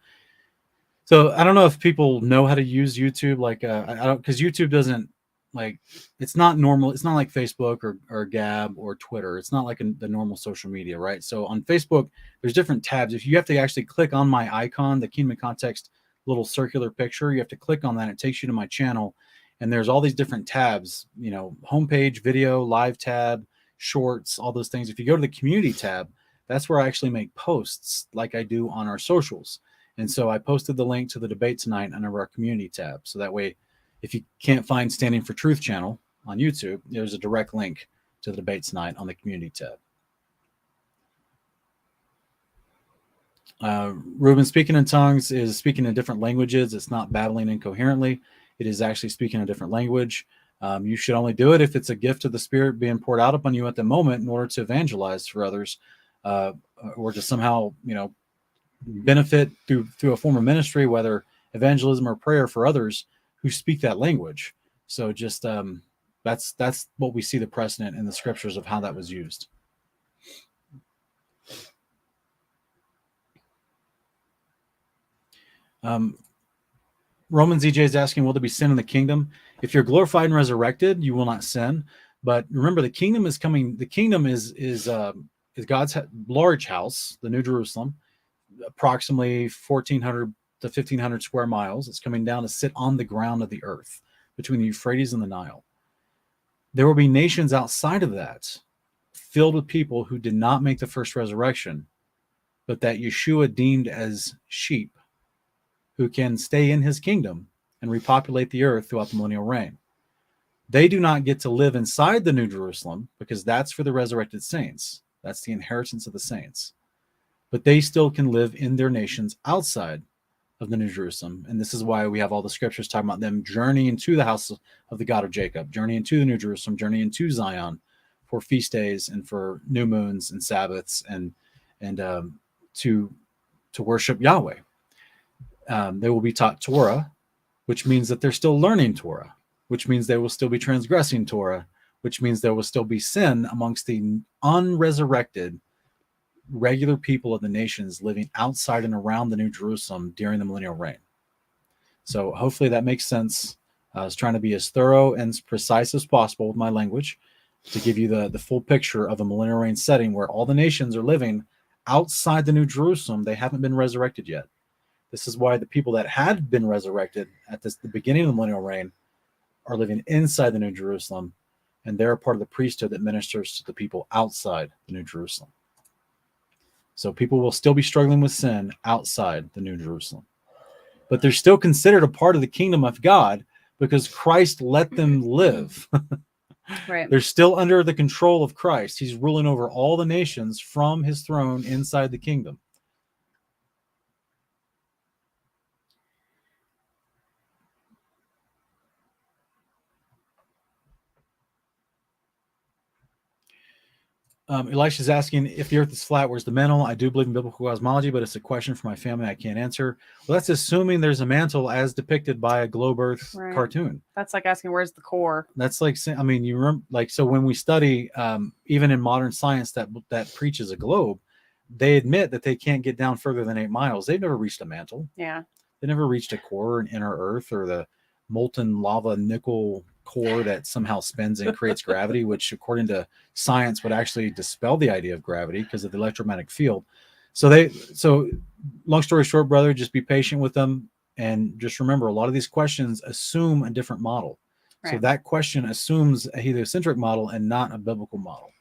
I don't know if people know how to use YouTube. Like I don't, because YouTube doesn't, like, it's not normal. It's not like Facebook or Gab or Twitter. It's not like the normal social media, right? So on Facebook, there's different tabs. If you have to actually click on my icon, the Kingdom of Context little circular picture, you have to click on that. It takes you to my channel, And there's all these different tabs, you know, homepage, video, live tab, shorts, all those things. If you go to the community tab, that's where I actually make posts like I do on our socials. And so I posted the link to the debate tonight under our community tab. So that way, if you can't find Standing for Truth channel on YouTube, there's a direct link to the debate tonight on the community tab. Ruben, speaking in tongues is speaking in different languages. It's not babbling incoherently. It is actually speaking a different language. You should only do it if it's a gift of the Spirit being poured out upon you at the moment in order to evangelize for others, or to somehow, you know, benefit through a form of ministry, whether evangelism or prayer for others who speak that language. So just that's what we see the precedent in the scriptures of how that was used. Romans EJ is asking, will there be sin in the kingdom? If you're glorified and resurrected, you will not sin. But remember, the kingdom is coming. The kingdom is God's large house, the New Jerusalem, approximately 1,400 to 1,500 square miles. It's coming down to sit on the ground of the earth between the Euphrates and the Nile. There will be nations outside of that filled with people who did not make the first resurrection, but that Yeshua deemed as sheep, who can stay in his kingdom and repopulate the earth throughout the millennial reign. They do not get to live inside the New Jerusalem because that's for the resurrected saints. That's the inheritance of the saints. But they still can live in their nations outside of the New Jerusalem. And this is why we have all the scriptures talking about them journeying to the house of the God of Jacob, journeying to the New Jerusalem, journeying to Zion for feast days and for new moons and Sabbaths and to worship Yahweh. They will be taught Torah, which means that they're still learning Torah, which means they will still be transgressing Torah, which means there will still be sin amongst the unresurrected regular people of the nations living outside and around the New Jerusalem during the millennial reign. So hopefully that makes sense. I was trying to be as thorough and as precise as possible with my language to give you the full picture of a millennial reign setting where all the nations are living outside the New Jerusalem. They haven't been resurrected yet. This is why the people that had been resurrected at the beginning of the millennial reign are living inside the New Jerusalem, and they're a part of the priesthood that ministers to the people outside the New Jerusalem. So people will still be struggling with sin outside the New Jerusalem. But they're still considered a part of the kingdom of God because Christ let them live. Right. They're still under the control of Christ. He's ruling over all the nations from his throne inside the kingdom. Elisha's asking, if the earth is flat, where's the mantle? I do believe in biblical cosmology, but it's a question for my family I can't answer. Well, that's assuming there's a mantle as depicted by a globe earth cartoon. That's like asking, where's the core? That's like, I mean, you remember, like, so when we study, even in modern science that preaches a globe, they admit that they can't get down further than 8 miles. They've never reached a mantle. Yeah. They never reached a core, an inner earth, or the molten lava nickel core that somehow spins and creates gravity, which according to science would actually dispel the idea of gravity because of the electromagnetic field. So long story short, brother, just be patient with them. And just remember, a lot of these questions assume a different model. Right. So that question assumes a heliocentric model and not a biblical model.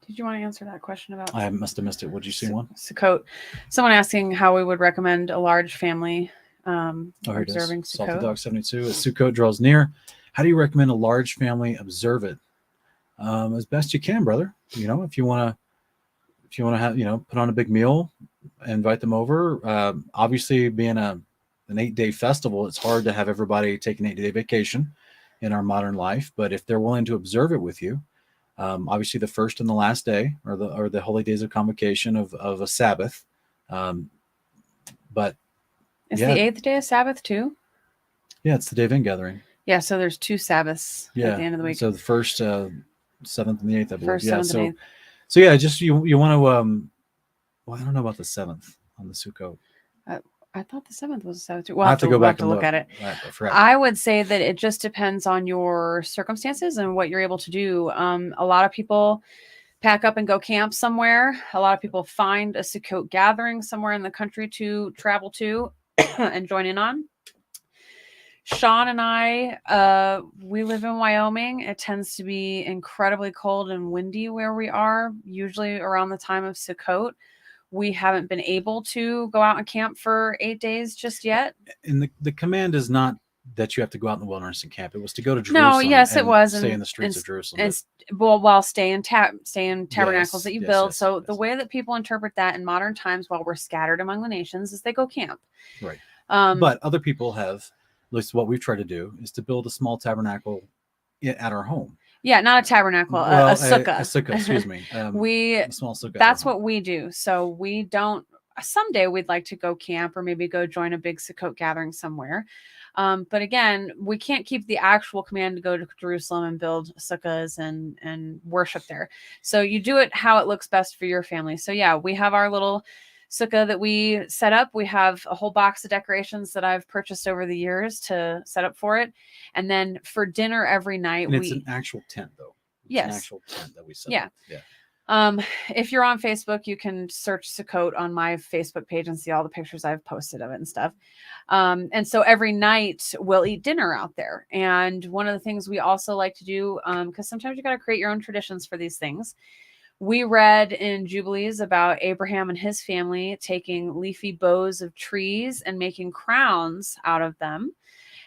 Did you want to answer that question about? I must have missed it. Would you see one? Sukkot. Someone asking how we would recommend a large family observing Sukkot. Salty Dog 72. As Sukkot draws near, how do you recommend a large family observe it? As best you can, brother. You know, if you want to have, you know, put on a big meal, invite them over. Obviously, being an 8-day festival, it's hard to have everybody take an 8-day vacation in our modern life. But if they're willing to observe it with you, obviously the first and the last day or the holy days of convocation of a Sabbath. But is the 8th day a Sabbath too? Yeah, it's the day of ingathering. Yeah, so there's 2 Sabbaths at the end of the week. So the first, 7th and the 8th, I believe. First, 7th and 8th. So yeah, just you want to. Well, I don't know about the 7th on the Sukkot. I thought the 7th was the 7th too. We'll have to go back and look at it. I would say that it just depends on your circumstances and what you're able to do. A lot of people pack up and go camp somewhere. A lot of people find a Sukkot gathering somewhere in the country to travel to. and join in on. Sean and I, we live in Wyoming. It tends to be incredibly cold and windy where we are, usually around the time of Sukkot. We haven't been able to go out and camp for 8 days just yet. And the command is not that you have to go out in the wilderness and camp. It was to go to Jerusalem. No, yes, it was. Stay in the streets of Jerusalem. And while stay in tabernacles that you build. Yes, so the way that people interpret that in modern times while we're scattered among the nations is they go camp. Right. But other people have, at least what we've tried to do, is to build a small tabernacle at our home. Yeah, not a tabernacle, a sukkah. A sukkah, excuse me. A small sukkah. That's what we do. So we don't. Someday we'd like to go camp or maybe go join a big Sukkot gathering somewhere. But again, we can't keep the actual command to go to Jerusalem and build sukkahs and worship there. So you do it how it looks best for your family. So yeah, we have our little sukkah that we set up. We have a whole box of decorations that I've purchased over the years to set up for it. And then for dinner every night, it's an actual tent though. Yes. An actual tent that we set up. Yeah. If you're on Facebook, you can search Sukkot on my Facebook page and see all the pictures I've posted of it and stuff. And so every night we'll eat dinner out there. And one of the things we also like to do, because sometimes you got to create your own traditions for these things. We read in Jubilees about Abraham and his family taking leafy boughs of trees and making crowns out of them.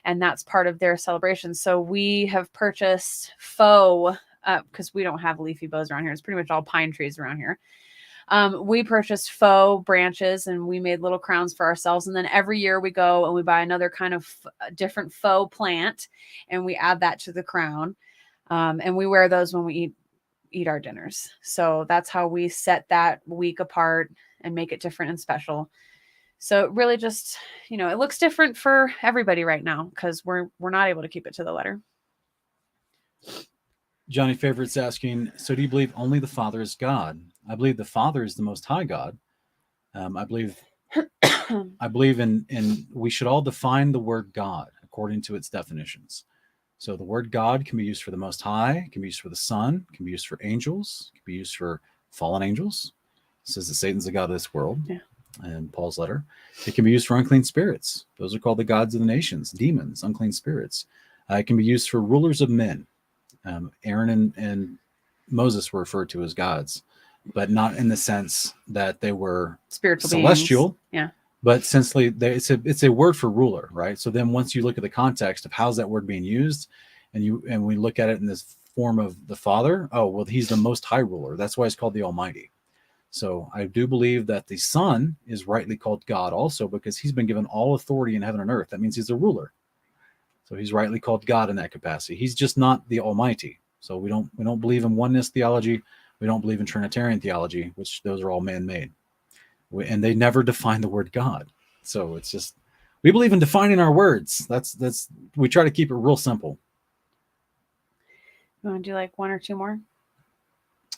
And that's part of their celebration. So we have purchased faux, because we don't have leafy boughs around here. It's pretty much all pine trees around here. We purchased faux branches and we made little crowns for ourselves. And then every year we go and we buy another kind of different faux plant and we add that to the crown. And we wear those when we eat our dinners. So that's how we set that week apart and make it different and special. So it really just, it looks different for everybody right now because we're not able to keep it to the letter. Johnny Favorite's asking, so do you believe only the Father is God? I believe the Father is the Most High God. I believe in we should all define the word God according to its definitions. So the word God can be used for the Most High, can be used for the Son, can be used for angels, can be used for fallen angels. It says that Satan's the god of this world. Yeah. In Paul's letter. It can be used for unclean spirits. Those are called the gods of the nations, demons, unclean spirits. It can be used for rulers of men. Aaron and Moses were referred to as gods, but not in the sense that they were spiritual celestial. Beings. Yeah. But essentially, it's a word for ruler, right? So then once you look at the context of how's that word being used, and we look at it in this form of the Father, oh, well, he's the most high ruler. That's why it's called the Almighty. So I do believe that the Son is rightly called God also because he's been given all authority in heaven and earth. That means he's a ruler. So he's rightly called God in that capacity. He's just not the Almighty. So we don't believe in oneness theology. We don't believe in Trinitarian theology, which those are all man-made. And they never define the word God. So it's just, we believe in defining our words. That's we try to keep it real simple. You want to do like one or two more?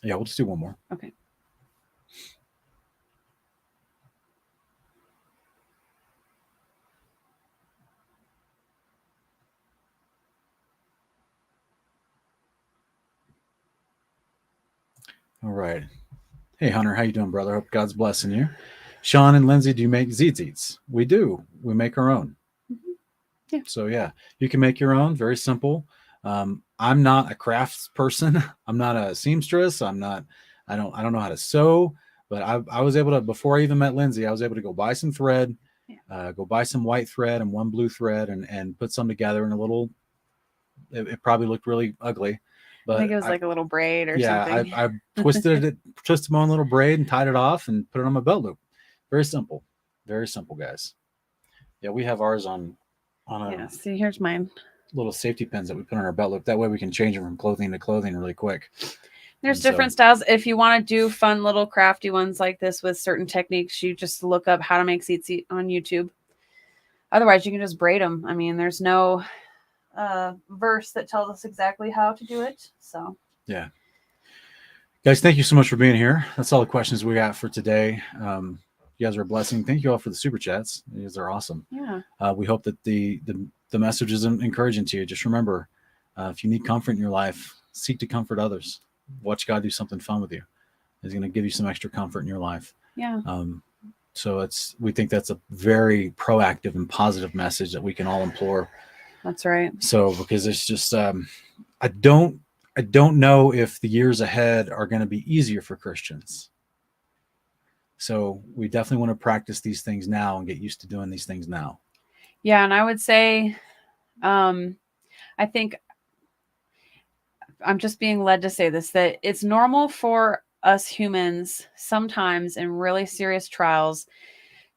Yeah, we'll just do one more. Okay. All right. Hey, Hunter, how you doing, brother? Hope God's blessing you. Sean and Lindsay, do you make tzitzits? We do. We make our own. Mm-hmm. Yeah. So yeah, you can make your own. Very simple. I'm not a crafts person. I'm not a seamstress. I don't know how to sew, but I was able to, before I even met Lindsay, I was able to go buy some thread, go buy some white thread and one blue thread and put some together in a little, it probably looked really ugly. But I think it was like a little braid or something. I twisted my own little braid and tied it off and put it on my belt loop. Very simple, guys. Yeah, we have ours on a see, here's mine. Little safety pins that we put on our belt loop. That way we can change them from clothing to clothing really quick. There's different styles. If you want to do fun little crafty ones like this with certain techniques, you just look up how to make tzitzit on YouTube. Otherwise, you can just braid them. I mean, there's no verse that tells us exactly how to do it. So yeah, guys, thank you so much for being here. That's all the questions we got for today. You guys are a blessing. Thank you all for the super chats. You guys are awesome. Yeah. We hope that the message is encouraging to you. Just remember, if you need comfort in your life, seek to comfort others. Watch God do something fun with you. He's going to give you some extra comfort in your life. Yeah. So we think that's a very proactive and positive message that we can all implore. That's right. So because it's just I don't know if the years ahead are going to be easier for Christians. So we definitely want to practice these things now and get used to doing these things now. Yeah, and I would say, I think I'm just being led to say this, that it's normal for us humans sometimes in really serious trials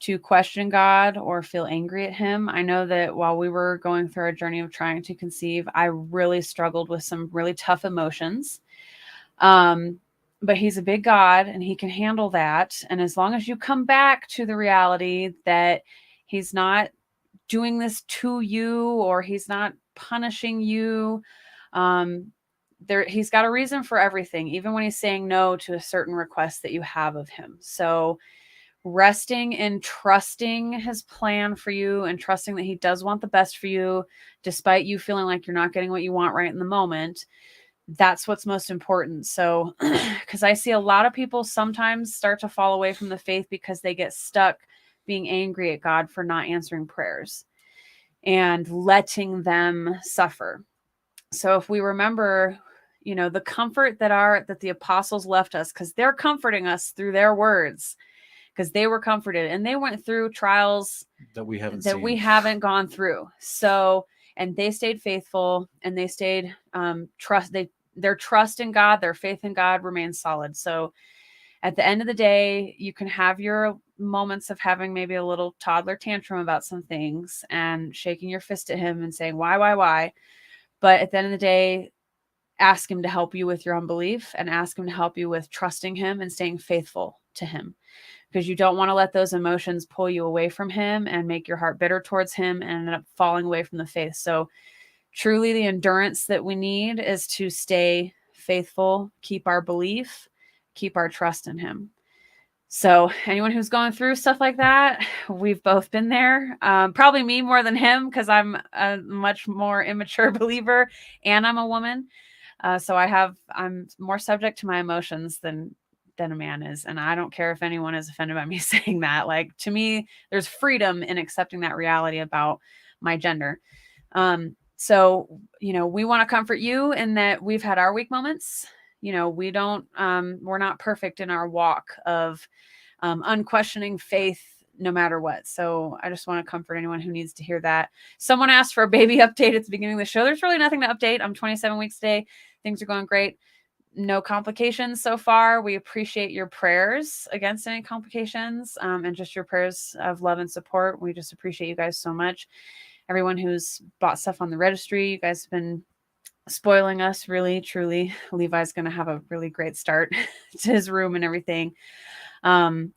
to question God or feel angry at him. I know that while we were going through our journey of trying to conceive, I really struggled with some really tough emotions. But he's a big God and he can handle that. And as long as you come back to the reality that he's not doing this to you or he's not punishing you, he's got a reason for everything, even when he's saying no to a certain request that you have of him. So resting and trusting his plan for you and trusting that he does want the best for you, despite you feeling like you're not getting what you want right in the moment. That's what's most important. So, because I see a lot of people sometimes start to fall away from the faith because they get stuck being angry at God for not answering prayers and letting them suffer. So if we remember, the comfort that the apostles left us, because they're comforting us through their words, because they were comforted and they went through trials that we haven't gone through. So, and they stayed faithful and they stayed their trust in God, their faith in God remains solid. So at the end of the day, you can have your moments of having maybe a little toddler tantrum about some things and shaking your fist at him and saying, why? But at the end of the day, ask him to help you with your unbelief and ask him to help you with trusting him and staying faithful to him, because you don't want to let those emotions pull you away from him and make your heart bitter towards him and end up falling away from the faith. So truly the endurance that we need is to stay faithful, keep our belief, keep our trust in him. So anyone who's going through stuff like that, we've both been there. Probably me more than him because I'm a much more immature believer and I'm a woman. So I'm more subject to my emotions than a man is. And I don't care if anyone is offended by me saying that. Like, to me, there's freedom in accepting that reality about my gender. So, we want to comfort you in that we've had our weak moments. We're not perfect in our walk of unquestioning faith no matter what. So I just want to comfort anyone who needs to hear that. Someone asked for a baby update at the beginning of the show. There's really nothing to update. I'm 27 weeks today. Things are going great. No complications so far. We appreciate your prayers against any complications and just your prayers of love and support. We just appreciate you guys so much. Everyone who's bought stuff on the registry, you guys have been spoiling us, really, truly. Levi's going to have a really great start to his room and everything.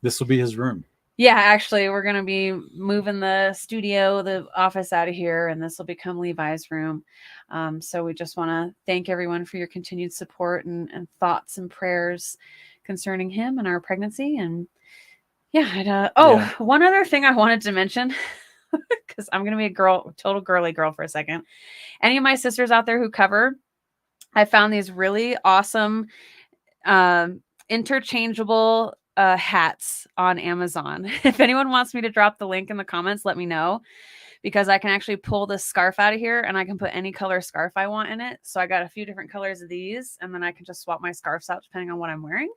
This will be his room. Yeah, actually, we're going to be moving the studio, the office out of here, and this will become Levi's room. So we just want to thank everyone for your continued support and thoughts and prayers concerning him and our pregnancy. And one other thing I wanted to mention, because I'm going to be total girly girl for a second. Any of my sisters out there who cover, I found these really awesome interchangeable hats on Amazon. If anyone wants me to drop the link in the comments, let me know, because I can actually pull this scarf out of here and I can put any color scarf I want in it. So I got a few different colors of these, and then I can just swap my scarves out depending on what I'm wearing.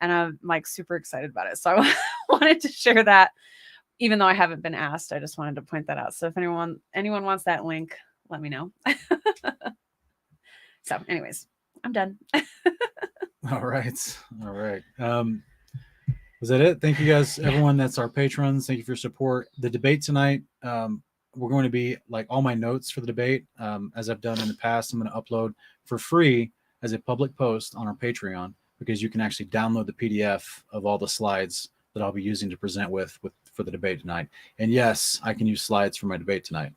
And I'm like super excited about it. So I wanted to share that, even though I haven't been asked. I just wanted to point that out. So if anyone wants that link, let me know. So anyways, I'm done. All right. Was that it? Thank you guys, everyone that's our patrons. Thank you for your support. The debate tonight, we're going to be like all my notes for the debate, as I've done in the past. I'm going to upload for free as a public post on our Patreon, because you can actually download the PDF of all the slides that I'll be using to present for the debate tonight. And yes, I can use slides for my debate tonight.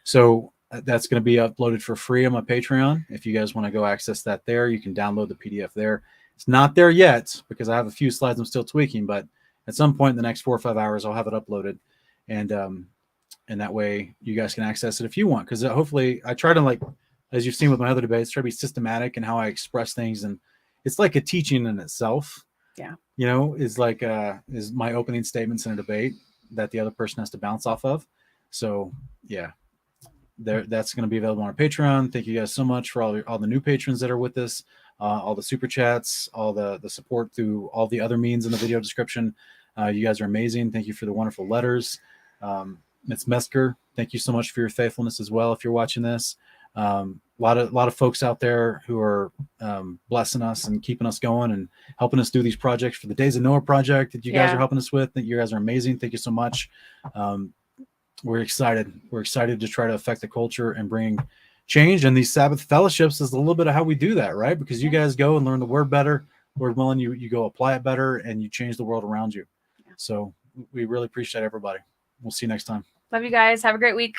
So that's going to be uploaded for free on my Patreon. If you guys want to go access that there, you can download the PDF there. It's not there yet because I have a few slides I'm still tweaking, but at some point in the next 4 or 5 hours, I'll have it uploaded. And that way you guys can access it if you want. Because hopefully I try to, like, as you've seen with my other debates, try to be systematic in how I express things. And it's like a teaching in itself. Yeah. You know, is like is my opening statements in a debate that the other person has to bounce off of. So yeah, that's going to be available on our Patreon. Thank you guys so much for all the new patrons that are with us, all the super chats, all the support through all the other means in the video description. You guys are amazing. Thank you for the wonderful letters. Ms. Mesker, thank you so much for your faithfulness as well. If you're watching this, a lot of folks out there who are blessing us and keeping us going and helping us do these projects for the Days of Noah project that you guys are helping us with. You guys are amazing. Thank you so much. We're excited. We're excited to try to affect the culture and bring change. And these Sabbath fellowships is a little bit of how we do that, right? Because you guys go and learn the word better. Lord willing, you go apply it better and you change the world around you. So we really appreciate everybody. We'll see you next time. Love you guys. Have a great week.